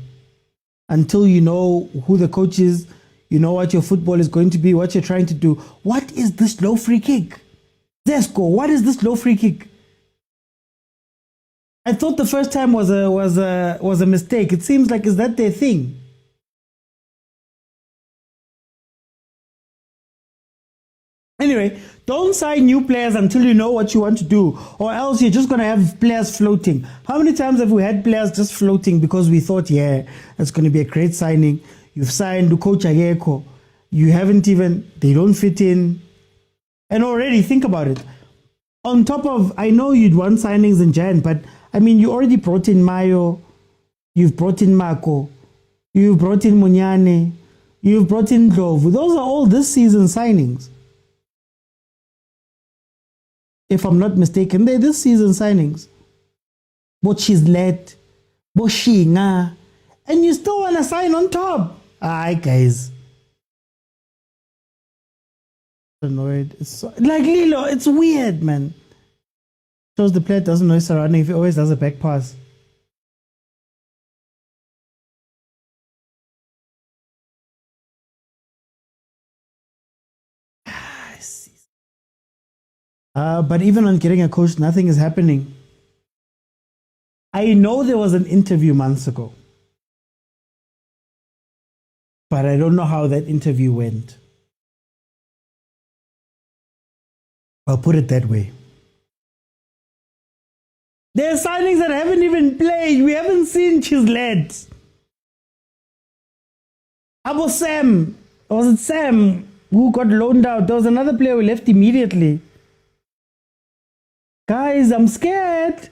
until you know who the coach is, you know what your football is going to be, what you're trying to do. What is this low free kick? ZESCO, what is this low free kick? I thought the first time was a mistake. It seems like, is that their thing? Anyway, don't sign new players until you know what you want to do, or else you're just going to have players floating. How many times have we had players just floating because we thought, yeah, that's going to be a great signing. You've signed Coach Ayeko. You haven't even, they don't fit in. And already, think about it. On top of, I know you'd want signings in Jan, but I mean, you already brought in Mayo, you've brought in Marco, you've brought in Munyane, you've brought in Dlovu. Those are all this season signings. If I'm not mistaken, they're this season signings. But she's led, Boshinga, and you still want to sign on top. Aye, guys. Annoyed. It's so, like Lilo, it's weird, man. Shows the player doesn't know his surrounding if he always does a back pass. I see. But even on getting a coach, nothing is happening. I know there was an interview months ago, but I don't know how that interview went. I'll put it that way. There are signings that haven't even played. We haven't seen Chislett. Abo Sam. Or was it Sam who got loaned out? There was another player who left immediately. Guys, I'm scared.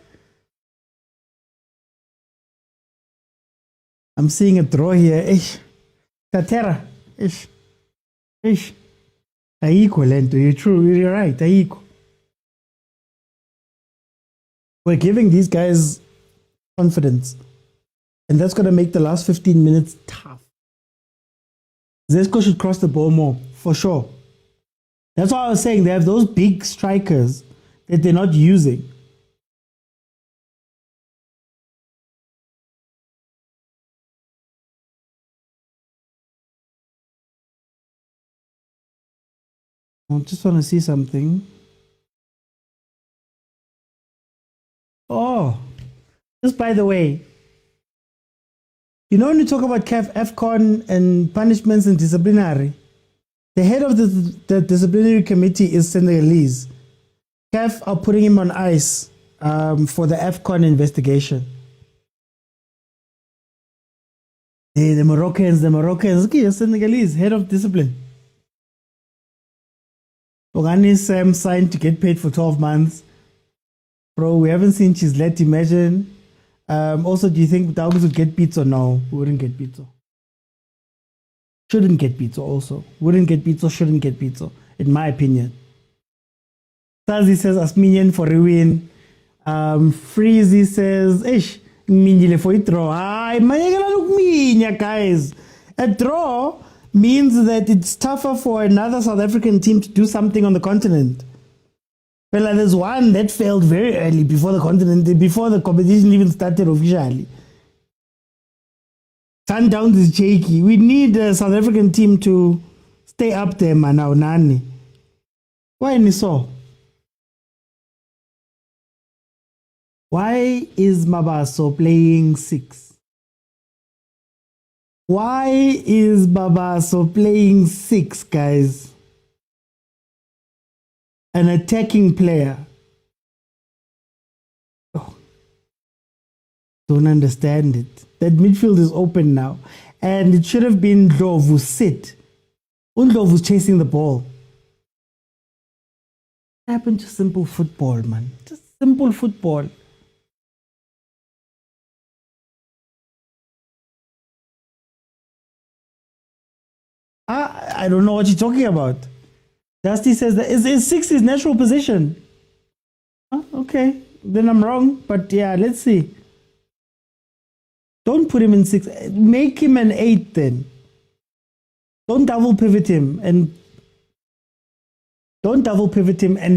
I'm seeing a draw here. Ish. Tatera. Ish. Ish. Aiko, Lento. You're true. You're right. Aiko. We're giving these guys confidence. And that's going to make the last 15 minutes tough. ZESCO should cross the ball more, for sure. That's why I was saying they have those big strikers that they're not using. I just want to see something. Oh, just by the way, you know when you talk about CAF, AFCON and punishments and disciplinary, the head of the disciplinary committee is Senegalese. CAF are putting him on ice for the AFCON investigation. The Moroccans, okay, Senegalese, head of discipline. Ogani Sam signed to get paid for 12 months. Bro, we haven't seen Chislett, imagine. Also, do you think Dogs would get Pitso? No, we wouldn't get Pitso. shouldn't get Pitso also. Wouldn't get Pitso, shouldn't get Pitso, in my opinion. Sazi says Asminian for a win. Freezy says, Ish, Minjile for a draw. Hi, Mayagala guys. A draw means that it's tougher for another South African team to do something on the continent. Well, there's one that failed very early before the competition even started officially. Sundowns is shaky. We need a South African team to stay up there, man. Now, Nani. Why is so? Why is Mabaso playing 6? Why is Mabaso playing 6, guys? An attacking player. Oh. Don't understand it. That midfield is open now. And it should have been Ndlovu sit. Ndlovu's chasing the ball. What happened to simple football, man? Just simple football. I don't know what you're talking about. Dusty says that is 6 his natural position. Okay, then I'm wrong. But yeah, let's see. Don't put him in 6. Make him an 8 then. Don't double pivot him and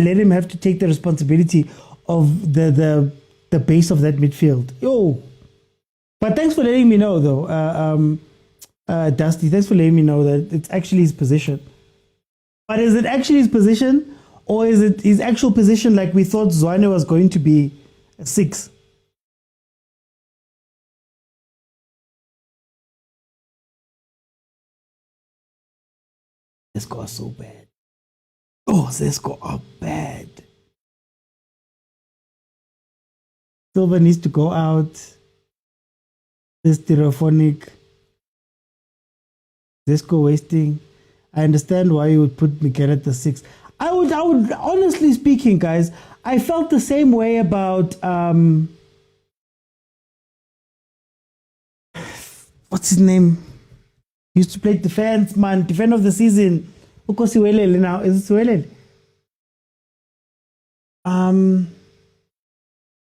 let him have to take the responsibility of the base of that midfield. Yo. But thanks for letting me know though. Dusty, thanks for letting me know that it's actually his position. But is it actually his position, or is it his actual position like we thought Zwane was going to be a 6? ZESCO are so bad. Oh, ZESCO are bad. Silver needs to go out. This stereophonic. ZESCO wasting. I understand why you would put Miguel at the 6. I would honestly speaking, guys, I felt the same way about what's his name? He used to play defense of the season. Ukosiwelele now. Is it Siwelele?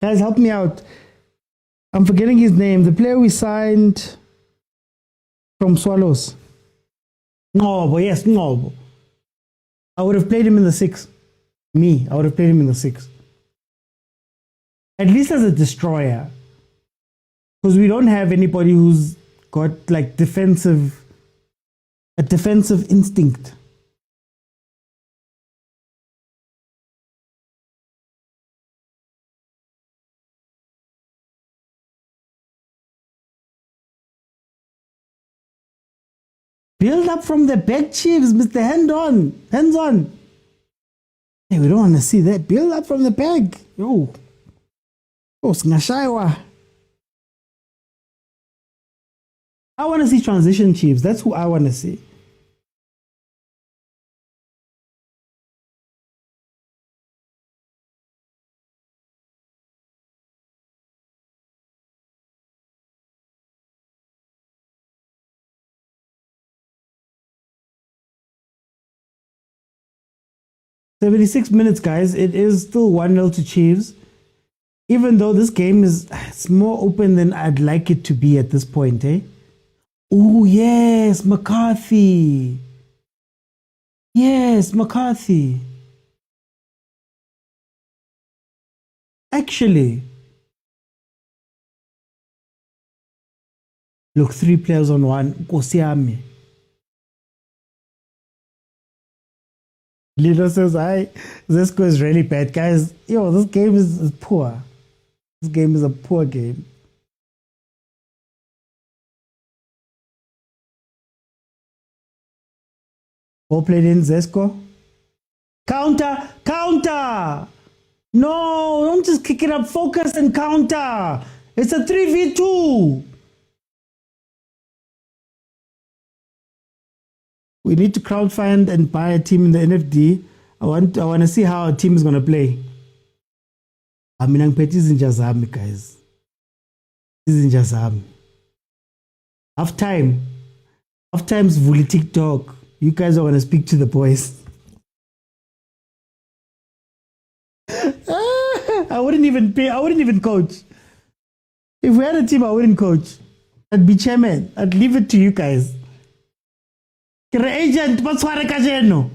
Guys, help me out. I'm forgetting his name. The player we signed from Swallows. Ngobo, yes, Ngobo. I would have played him in the 6. I would have played him in the 6. At least as a destroyer. Because we don't have anybody who's got like a defensive instinct. Build up from the back, Chiefs, Mr. Hands on. Hey, we don't want to see that. Build up from the back. Yo. Oh, Snashaiwa. I want to see transition, Chiefs. That's who I want to see. "76 minutes, guys. It is still 1-0 to Chiefs. Even though this game it's more open than I'd like it to be at this point, eh? Oh, yes, McCarthy. Yes, McCarthy. Actually, look, 3 players on 1. Kosiame. Lito says, ZESCO is really bad. Guys, yo, this game is poor. This game is a poor game. Ball played in, ZESCO. Counter! No, don't just kick it up. Focus and counter. It's a 3v2. We need to crowdfund and buy a team in the NFD. I want to see how our team is going to play. I mean, I'm petty Zinjazami, guys. Zinjazami. Half time. Half times Vuli TikTok. You guys are gonna speak to the boys. I wouldn't even pay. I wouldn't even coach. If we had a team, I wouldn't coach. I'd be chairman. I'd leave it to you guys. Kere agent, batshware kajeno.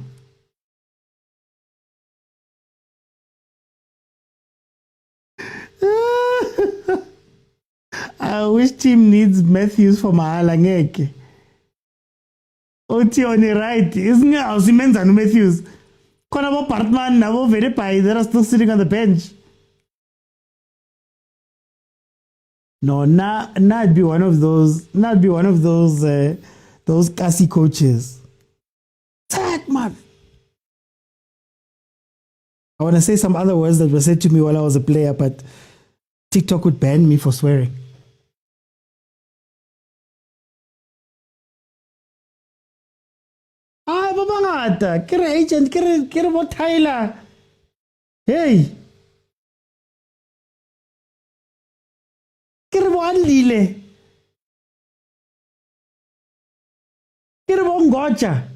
Which team needs Matthews for Mahala ngeke? Oti on the right. Isn't it Ausimenza no Matthews? Konabo Partman, Nabo Veripai, they are still sitting on the bench. No, not be one of those. Not be one of those Kasi coaches. That man. I want to say some other words that were said to me while I was a player, but TikTok would ban me for swearing. Ah, babangata, kere agent, kere mo Tyler. Hey. Kere mo Anlile. Kere mo Ngocha.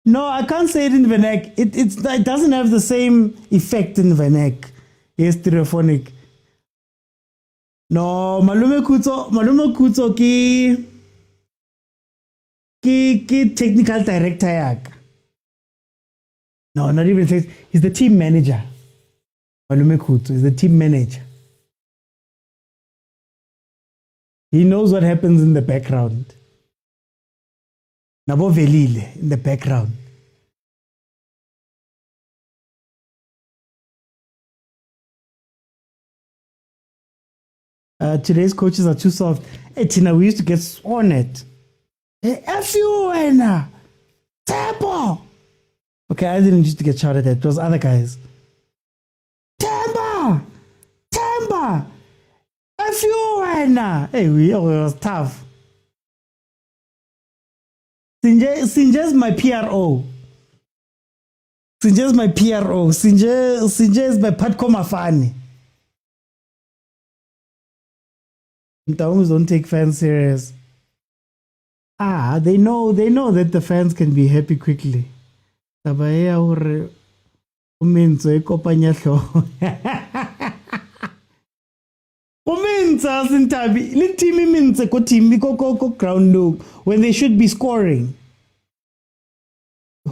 No, I can't say it in Vanek. It doesn't have the same effect in Vanek. It's stereophonic. No, Malume Kutso ki technical director yak. No, not even. He's the team manager. Malume Kutso is the team manager. He knows what happens in the background. Nabo Velile in the background. Today's coaches are too soft. Hey, Tina, we used to get on it. Hey, F you, Ena. Tempo. Okay, I didn't used to get shouted at. It was other guys. Temba. F you, Ena. Hey, it was tough. Sinja's my PRO. Sinja's my PRO. Sinja is my Patko Mafani. Motaung don't take fans serious. They know that the fans can be happy quickly. Tabaya hore umenzo ekopanya hlo. Umenza sintabi le team imenze ko team ko ground low when they should be scoring.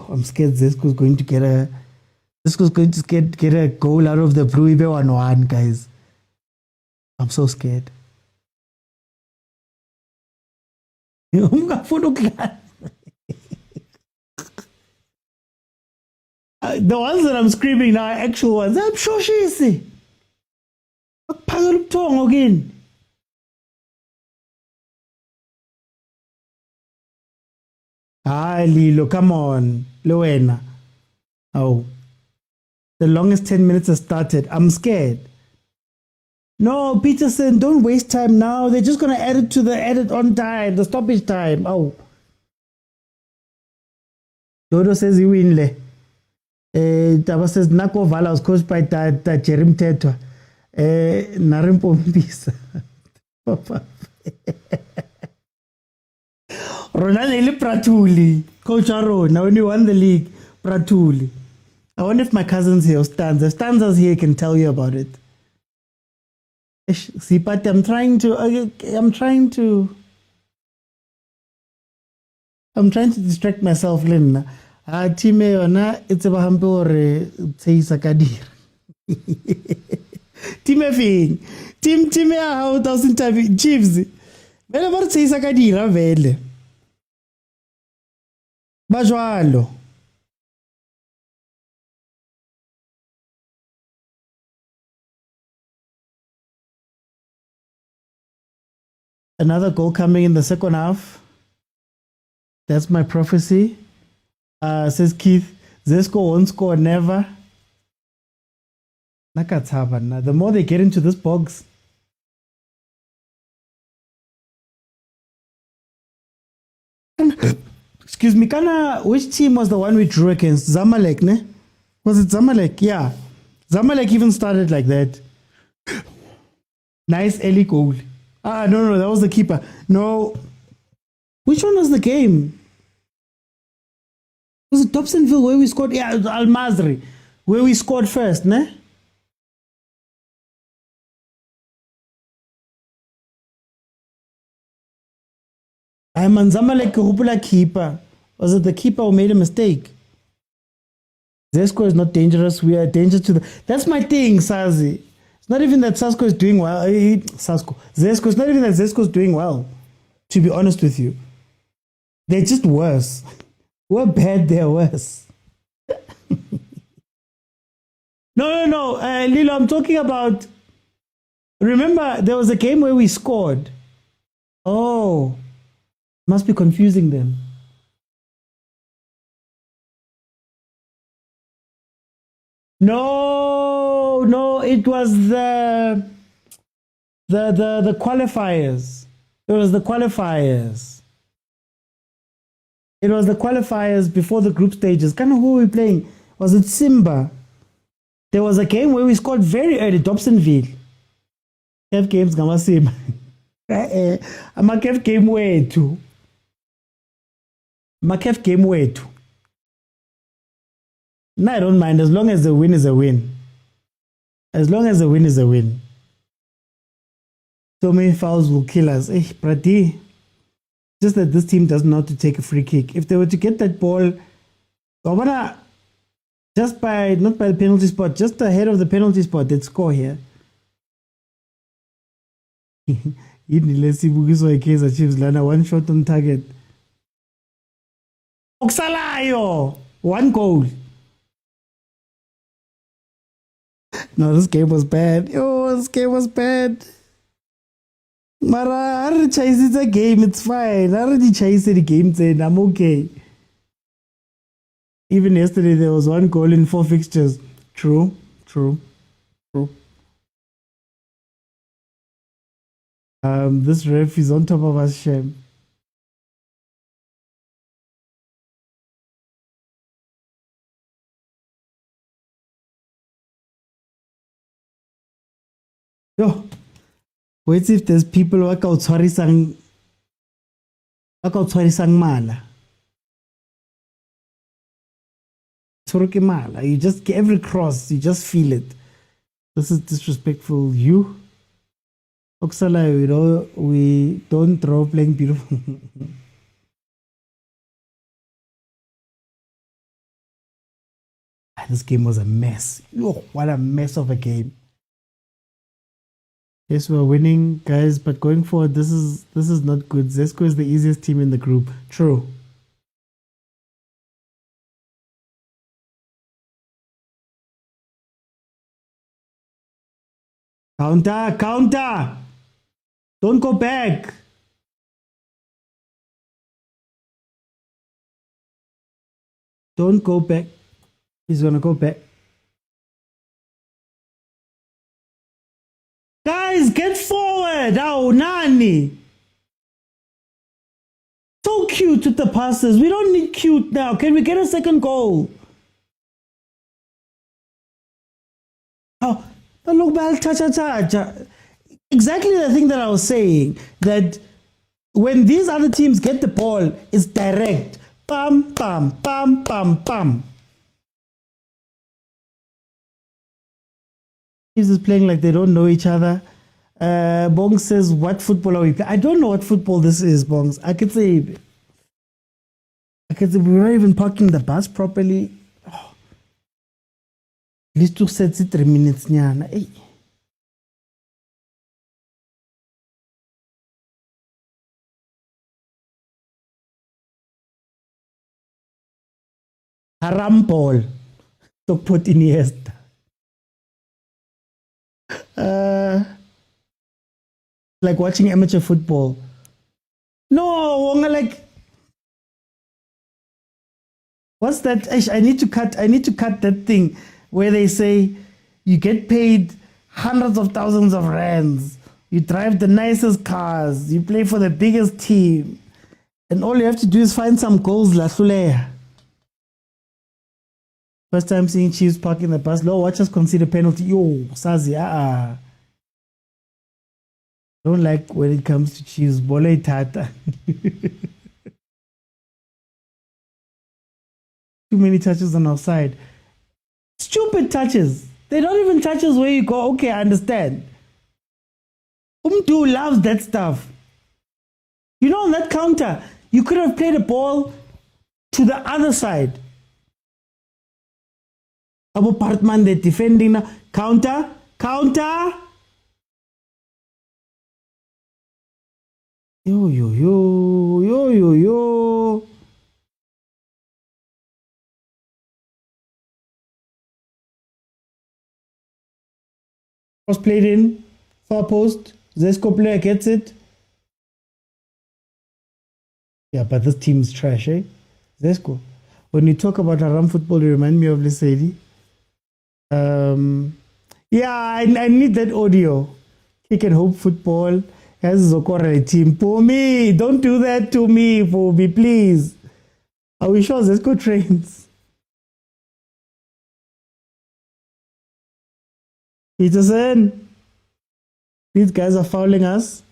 I'm scared ZESCO is going to get a goal out of the blue. 1-1, guys. I'm so scared. The ones that I'm screaming now are actual ones. I'm sure she is. Again. Lilo, come on. Luena. Oh. The longest 10 minutes has started. I'm scared. No, Peterson, don't waste time now. They're just going to add it to the edit on time, the stoppage time. Oh. Dodo says he win le. Taba says Nako Vala was coached by Jerim Tetwa. Narimpo Mpisa. Ronaldo Pratuli. Coach Aaron, now when you won the league, Pratuli. I wonder if my cousin's here or Stanza. If Stanza's here, can tell you about it. See, but I'm trying to distract myself, Lena. Time ona it's a hampe ore tseisa kadira. Time fing. Team how doesn't Chiefs. Vele ba tseisa kadira vele. Ba jwalo. Another goal coming in the second half. That's my prophecy. Says Keith, ZESCO won't score never. The more they get into this box. Excuse me, which team was the one we drew against? Zamalek, ne? Was it Zamalek? Yeah. Zamalek even started like that. Nice early goal. No, that was the keeper. No. Which one was the game? Was it Dobsonville where we scored? Yeah, it was Al Mazri where we scored first, ne? I'm on Zamalek Rupula keeper. Was it the keeper who made a mistake? ZESCO is not dangerous. We are dangerous to the. That's my thing, Sazi. It's not even that ZESCO is doing well. ZESCO. It's not even that ZESCO is doing well. To be honest with you, they're just worse. We're bad. They're worse. No. Lilo, I'm talking about. Remember, there was a game where we scored. Oh, must be confusing them. No, it was the qualifiers. It was the qualifiers. It was the qualifiers before the group stages. Kind of who were we playing? Was it Simba? There was a game where we scored very early, Dobsonville. CAF games ngamasima. Ama-CAF game wethu. Ma-CAF game wethu. No, I don't mind as long as the win is a win. As long as the win is a win. So many fouls will kill us. Prati. Just that this team doesn't know how to take a free kick. If they were to get that ball, just by, not by the penalty spot, just ahead of the penalty spot, they'd score here. Let's see, Kaizer Chiefs, Lana, one shot on target. Oksalayo! One goal. No, this game was bad. Oh, this game was bad. Mara, I already chased the game. It's fine. I already chased the game. Then I'm okay. Even yesterday, there was one goal in 4 fixtures. True. This ref is on top of us, Shem. Yo, wait if there's people who are tshwarisang mala. Tshwaro mala. You just get every cross, you just feel it. This is disrespectful. You, Oksala, we don't draw playing beautiful. This game was a mess. Oh, what a mess of a game. Yes, we're winning, guys, but going forward, this is not good. ZESCO is the easiest team in the group. True. Counter! Don't go back. Don't go back. He's gonna go back. Guys, get forward! Oh, Nani! So cute with the passes. We don't need cute now. Can we get a second goal? Oh, look, exactly the thing that I was saying. That when these other teams get the ball, it's direct. Pam, pam, pam, pam, pam. Is playing like they don't know each other. Bong says, what football are we playing? I don't know what football this is, Bongs. I could say we're not even parking the bus properly. Oh. At least 2 sets, 3 minutes. Hey. Haram ball. To put in Iniesta. Like watching amateur football. No, like, what's that? I need to cut that thing where they say you get paid hundreds of thousands of rands, you drive the nicest cars, you play for the biggest team, and all you have to do is find some goals. La Suleya. First time seeing Chiefs parking the bus. Watch us concede a penalty. Yo, Sazi, Don't like when it comes to Chiefs. Bole tata. Too many touches on our side. Stupid touches. They're not even touches where you go, okay, I understand. Umdu loves that stuff. You know, on that counter, you could have played a ball to the other side. Abu Partman, they're defending now. Counter. Yo. Was played in, far post, ZESCO player gets it. Yeah, but this team is trash, eh? ZESCO. When you talk about Haram football, you remind me of this lady. Yeah, I need that audio. Kick and Hope football has Zokora team. For me, don't do that to me, for me, please. Are we sure ZESCO trains? Peterson, these guys are fouling us,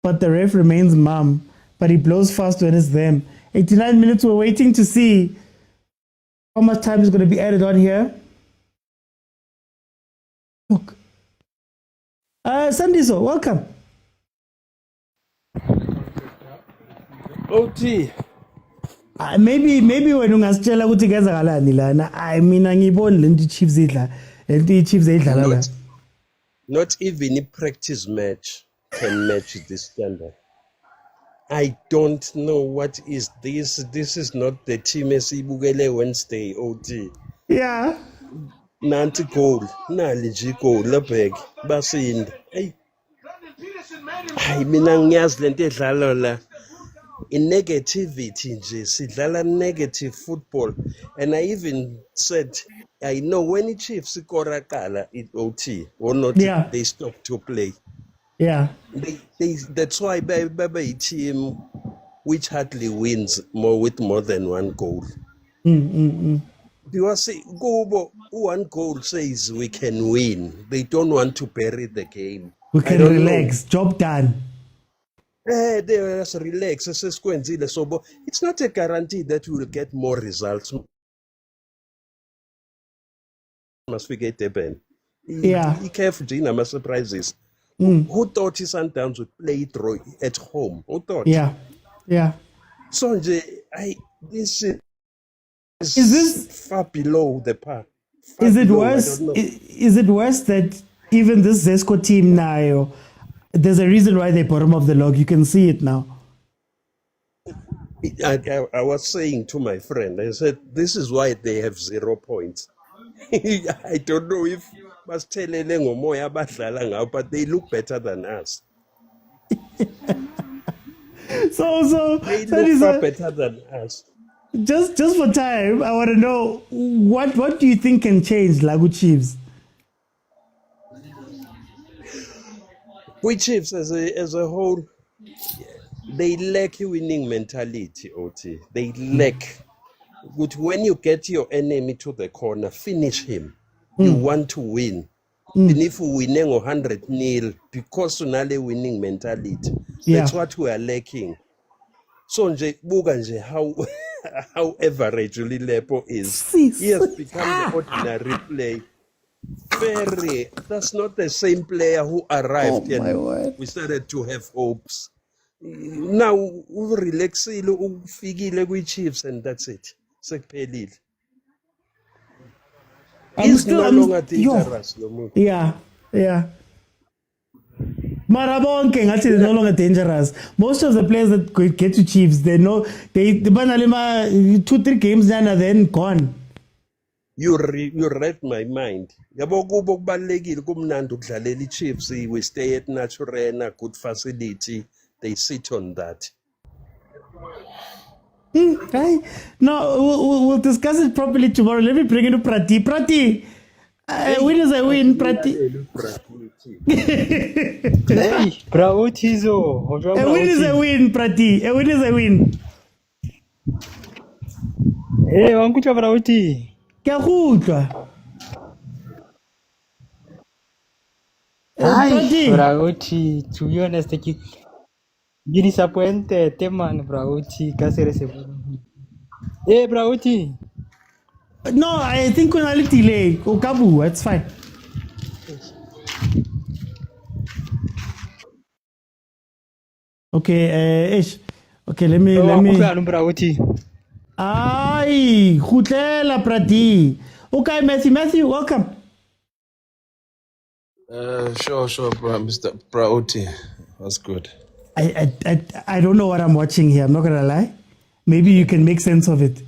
but the ref remains mum. But he blows fast when it's them. 89 minutes, we're waiting to see how much time is going to be added on here. Look. Sandiso, welcome. OT. Maybe when ungasitshela ukuthi kwenzakalani lana, mina ngiboni lento Chiefs idla, lento Chiefs idlala la. Not even a practice match can match this standard. I don't know what is this. This is not the team esibukele Wednesday, OT. Yeah. Nanti goal, naliji goal, lebhek, basinda. Hey, mina ngiyazi lento edlala la. In negativity nje, sidlala negative football. And I even said, I know when the Chiefs score kala it OT or not, yeah, they stop to play. Yeah. That's why a team which hardly wins with more than one goal. Because say, go one goal says we can win. They don't want to bury the game. We can relax. Job done. They just relax. It's not a guarantee that we will get more results. Must we get a pen? Yeah. Be careful, Gina, surprises. Who thought Sundowns would play draw at home? Who thought? Yeah. So this is far below the par. Is it worse? Is it worse that even this ZESCO team now, there's a reason why they bottom of the log? You can see it now. I was saying to my friend, I said, this is why they have 0 points. I don't know if but they look better than us. So they look far better than us. Just for time, I want to know what do you think can change Lagu Chiefs? We Chiefs as a whole, they lack winning mentality, OT. They lack. But when you get your enemy to the corner, finish him. You want to win. And if we winning 100-0 because of the winning mentality, that's what we are lacking. So how average Lepo is. He has become the ordinary play. That's not the same player who arrived and we started to have hopes. Now we relax, we Chiefs and that's it. He's no longer dangerous. Yeah. Marabonke, actually, they're no longer dangerous. Most of the players that get to Chiefs, they know they 2-3 games then gone. You read my mind. Chiefs, we stay at Naturena, good facility. They sit on that. Okay. No, we'll discuss it properly tomorrow. Let me bring in Prati. Prati, win is a win, Prati. Hey, bravo Tizo. A win is a win, Prati. A win is a win. Hey, wankutlwa bravo Ti. Ke a kgutla. Ay, Prati. Brauti, to be honest, you disappointed, man, Brauti, kasere se. Hey, Brauti. No, I think kuna li delay. Okabu, it's fine. Okay, ish. Okay, let me. Brauti. Ay, khutlela Prati. Okay, Matthew, welcome. Sure, bro, Mr. Praoti. That's good. I don't know what I'm watching here. I'm not gonna lie. Maybe you can make sense of it.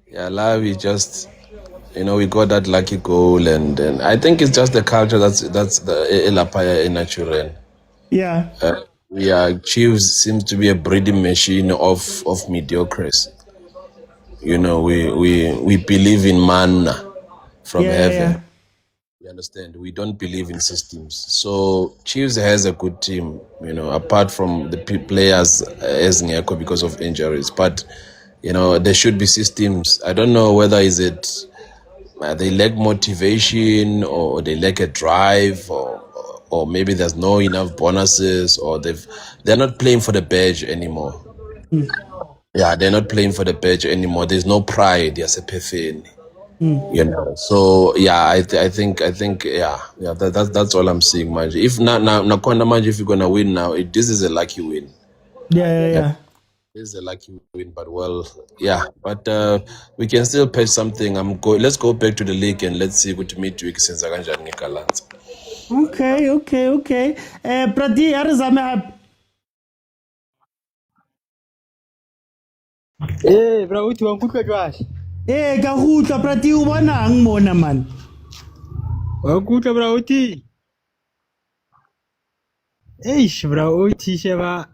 We just, we got that lucky goal, and I think it's just the culture that's the elapaya in natural. Yeah. Chiefs seems to be a breeding machine of mediocres. We believe in manna from heaven. Yeah. You understand? We don't believe in systems. So Chiefs has a good team, apart from the players as Nyeko because of injuries. But, there should be systems. I don't know whether is it they lack motivation or they lack a drive or maybe there's no enough bonuses or they're not playing for the badge anymore. Yeah, they're not playing for the badge anymore. There's no pride. There's a perfect. So I think that's all I'm seeing, Manje. If now Manje, if you're gonna win now, this is a lucky win. Yeah. This is a lucky win, but but we can still patch something. Let's go back to the league and let's see what midweek since kanjani Nikalanza. Okay. Prati, arizame. Hey, Brauti, wankutwa Josh. Hey, kahutla Prati ubona angmona man. Wankutwa Brauti. Eish, Brauti sheba.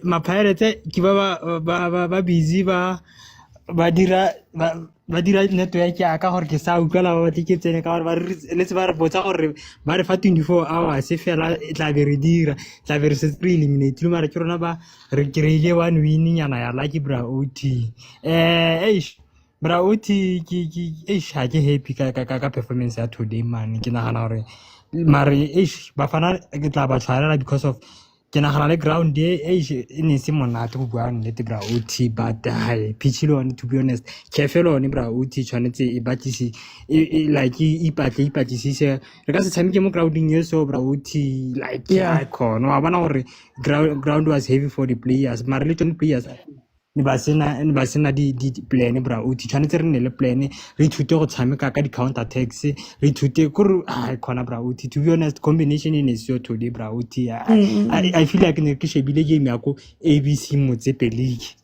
Ma Pirates kiba ba busy ba dira network ya ka gore ke sa utlwala ba ticket tsene ka gore ba let's ba re botsa gore ba re fa 24 hours e fela tla be re dira tla be re se eliminate lo mara ke rona ba re kry-ile one win nyana ya lucky Brauti Brauti ha ke happy ka performance ya today man ke nagana gore mare bafana ke tla ba tshwarela because of ke nagana le ground e ne se monate go bua nnete Brauti but pitch le one to be honest CAF le one Brauti tshwanetse e batlisi like e ipatlisise re ka se tshameke mo grounding ye so Brauti like icon wa bona gore ground was heavy for the players mara le tone players ne ba sena di plan Brauti tshwanetse re ne le plan re ithute go tshameka ka di counter attacks re ithute gore khona Brauti to be honest combination in is your today Brauti I feel like ne ke shebile game ya ko ABC Motsepe League.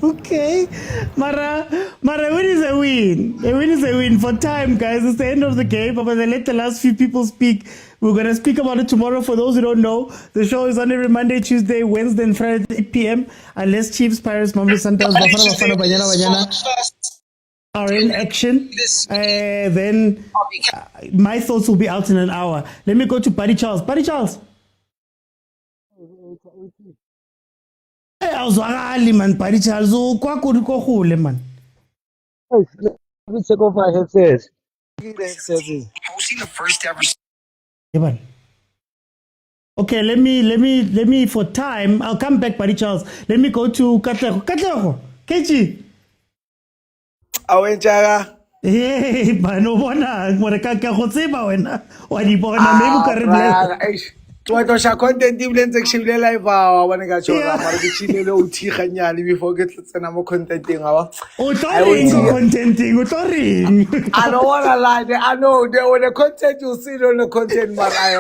Okay, Mara, win is a win. A win is a win for time, guys. It's the end of the game. But when they let the last few people speak, we're going to speak about it tomorrow. For those who don't know, the show is on every Monday, Tuesday, Wednesday, and Friday at 8 p.m. Unless Chiefs, Pirates, Mamelodi, Sundowns, Bafana, Banyana are in action. Then my thoughts will be out in an hour. Let me go to Buddy Charles. Buddy Charles. Awuzwakali man Buddy Charles kwakho ukogule man. Let me take off my headset. Yeah, okay, let me for time. I'll come back, Buddy Charles. Let me go to Katlego. Kechi. Awenjaga. Hey, bano bona ngore ka go tseba wena. Wa di bona maybe ka re bla. Twa sha content ibile ntse ke shebile live wa bona ka tshola mara ke tshilele o thiganyane before ke tsena mo contenting wa. O tlo contenting, o tlo reng. I don't want to lie. I know the content you see on the content but I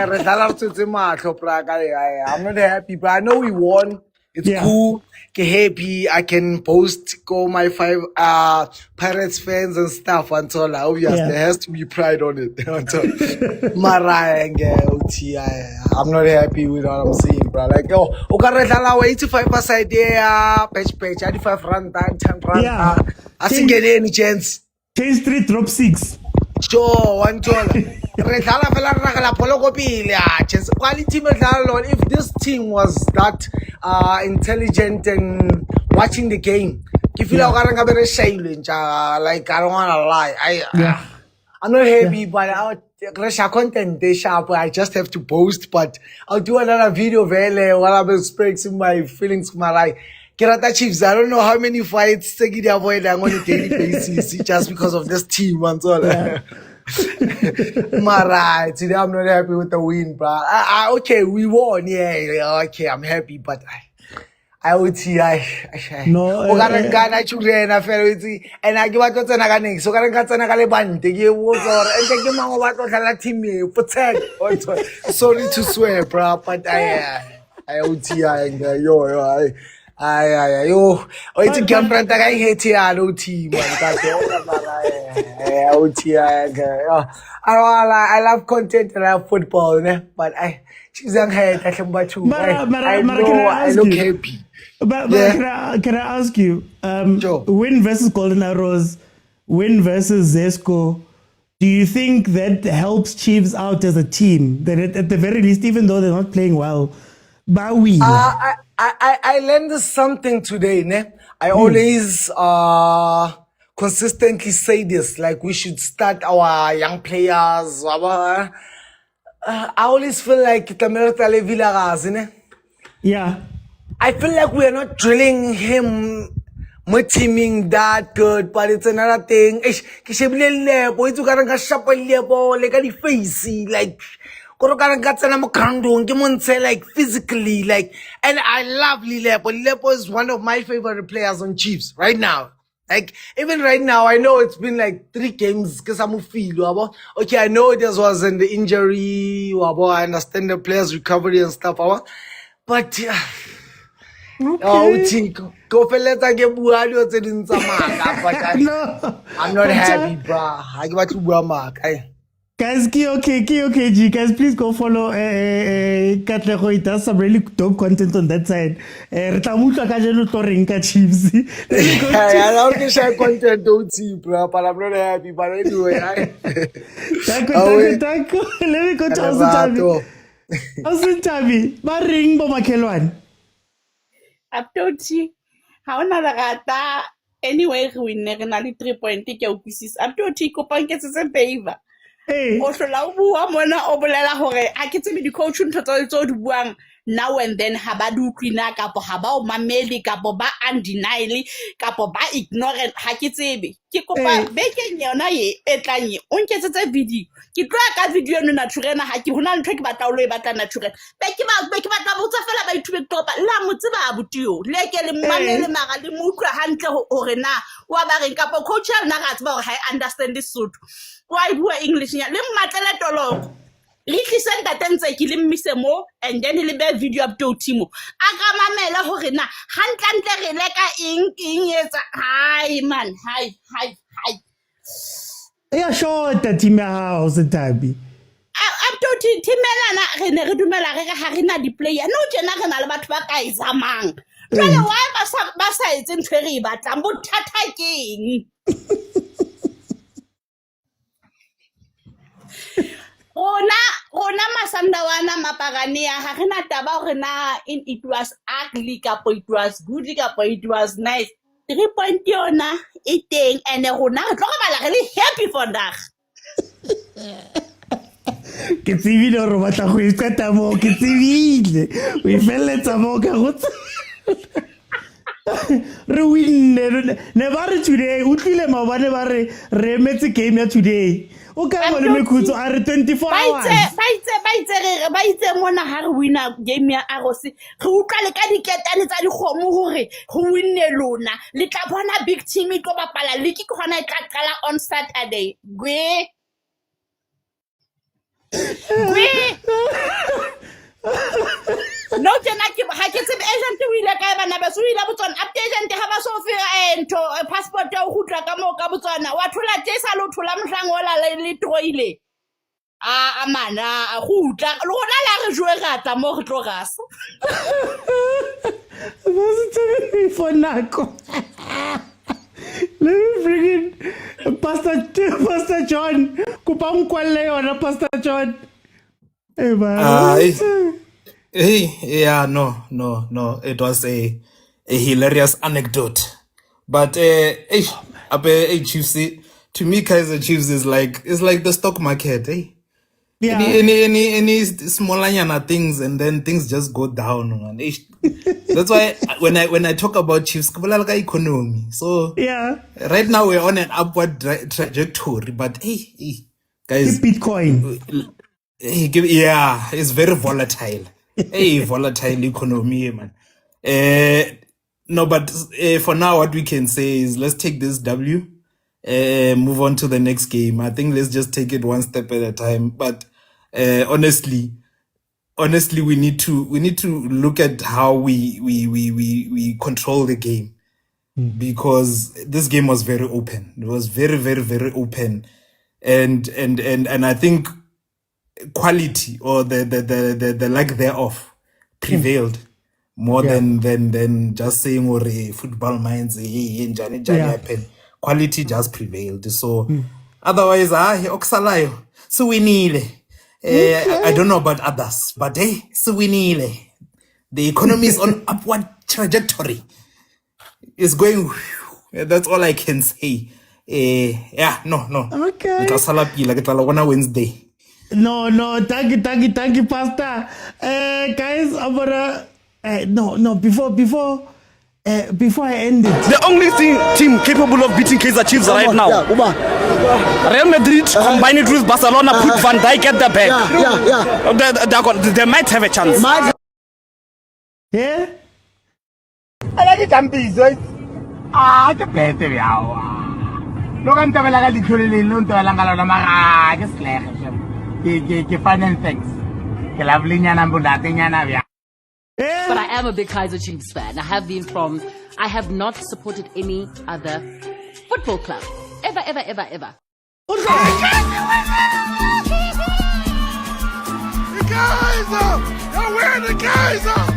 re dala tsetse matlo praka I'm not happy but I know we won. It's cool. Ke happy. I can post my 5 Pirates fans and stuff until obviously there has to be pride on it. I'm not happy with what I'm seeing, bro. Like okay, 85 aside there, patch 85 rand, 10 rand. I think get any chance. Change 3 drop 6. Sure, $1. If this team was that intelligent and watching the game, like I don't wanna lie. I'm not happy, but I'll content they sharp. I just have to post, but I'll do another video while I'm expressing my feelings. My Kerata Chiefs, I don't know how many fights take it avoid on a daily basis just because of this team and all. Mara, today I'm not happy with the win, bro. Okay, we won, yeah, okay, I'm happy, but I would see No, Ghana children and I give out to Naganing, so Garangatan they give water and they give my water team protect. Sorry to swear, bro, but I would see yo. Yo, it's a camera that I hate here. I don't team. I love content and I love football, but she's on head. I can buy two. I look happy. But can I ask you, win versus Golden Arrows, win versus ZESCO, do you think that helps Chiefs out as a team? That at the very least, even though they're not playing well, but we. I learned something today, ne? I always consistently say this, like we should start our young players. I always feel like vilakazi, ne? Yeah. I feel like we are not drilling him teaming that good, but it's another thing. Like physically, like, and I love Lilepo. Lilepo is one of my favorite players on Chiefs right now. Like, even right now, I know it's been like 3 games because I'm feel. Okay, I know this was in the injury. I understand the players' recovery and stuff. But go for let's get Buadio in Zamalek. I'm not happy, bro. I give it to Buamak. Guys, G. Guys, please go follow Katlego. He does some really dope content on that side. Retamuka kajeno torenka Chiefs. I don't share content, don't see, bro. But I'm not happy. But anyway, Taco. Let me go to Austin. Maring Bomakelwan. Aptoti. Haona rata. Anyway, we never 3 point take your pieces. Aptoti kopang ke se favor. O hlola o bua mona o bolela hore a ke tsebe di-coach ntho tso di buang now and then ha ba di utlwina kapo ha ba o mamele kapo ba undeniably kapo ba ignorant ha ke tsebe ke kopa bekeng yona ye e tlang ye o nketsetse video ke tloa ka video eno naturena ha ke hona ntho ke batla o lo e batla naturena be ke batla botsa fela ba ithube topa la mo tseba abutio le ke le mamele mara le mo utlwa hantle hore na wa ba reng kapo coach ya nna ga tseba hore ha understand this Sotho why bua English ya le mmatlela toloko le tlisa ntatentse ke le mmise mo and then le be video up to timo aka mamela hore na hantlantle re leka eng etsa hi man hi yeah sure that team house tabi up to timelana re ne re dumela re ha rena di player no tjena re na le batho ba Kaizer mang jwale why ba sa etse ntho re batlang bothata keng Rona masandawana mapaganea ha rena taba hore na it was ugly kapo it was good kapo it was nice 3 point yona e teng and rona re tlo bala re le happy for that ke tsebile re batla go iqeta mo ke tsebile o ifeletsa mo ka go re win ne ba re today o tlile mabane ba re emetse game ya today o ka bona mekutso a re 24 hours ba itse mona ha re wina game ya Arrows re utlwa le ka diketane tsa dikgomo hore go winne lona le tla bona big team e tlo bapala le ke gona e tla qala on Saturday gwe no tjena ke ha ke tsebe agent o ile ka bana ba so ile botsona agent ha ba so fira ento passport ya o gutla ka mo ka botsona wa thola tsa lo thola mhlang ola le troile amana a gutla lona la re joe rata mo re tlo rasa ba se tsebe for nako let me bring in Pastor John kupa mkwale yona Pastor John Hey, yeah, no. It was a hilarious anecdote. But Chiefs, to me, Kaizer Chiefs is like the stock market, eh? Yeah. Any smallanyana things, and then things just go down, man. That's why when I talk about Chiefs, kubalaka economy. So yeah, right now we're on an upward trajectory, but hey, guys, Bitcoin. Yeah, it's very volatile. Hey, volatile economy, man. No, but for now, what we can say is let's take this W, move on to the next game. I think let's just take it one step at a time. But honestly, we need to look at how we control the game, because this game was very open. It was very, very, very open, and I think quality or the lack thereof prevailed more than just saying or football minds happen. Quality just prevailed. So otherwise okusalayo suwinile. I don't know about others, but suwinile. The economy is on upward trajectory. It's going. That's all I can say. No. Okay. Wednesday. No, thank you, Pastor. Guys, no, before I end it. The only team capable of beating Kaizer Chiefs right now. Real Madrid combine it with Barcelona, put Van Dijk at the back. They might have a chance. Yeah? I like it, I'm busy. The better we are. Look at the Vilakazi, But I am a big Kaizer Chiefs fan. I have been from. I have not supported any other football club ever. Kaizer! You're wearing the Kaizer!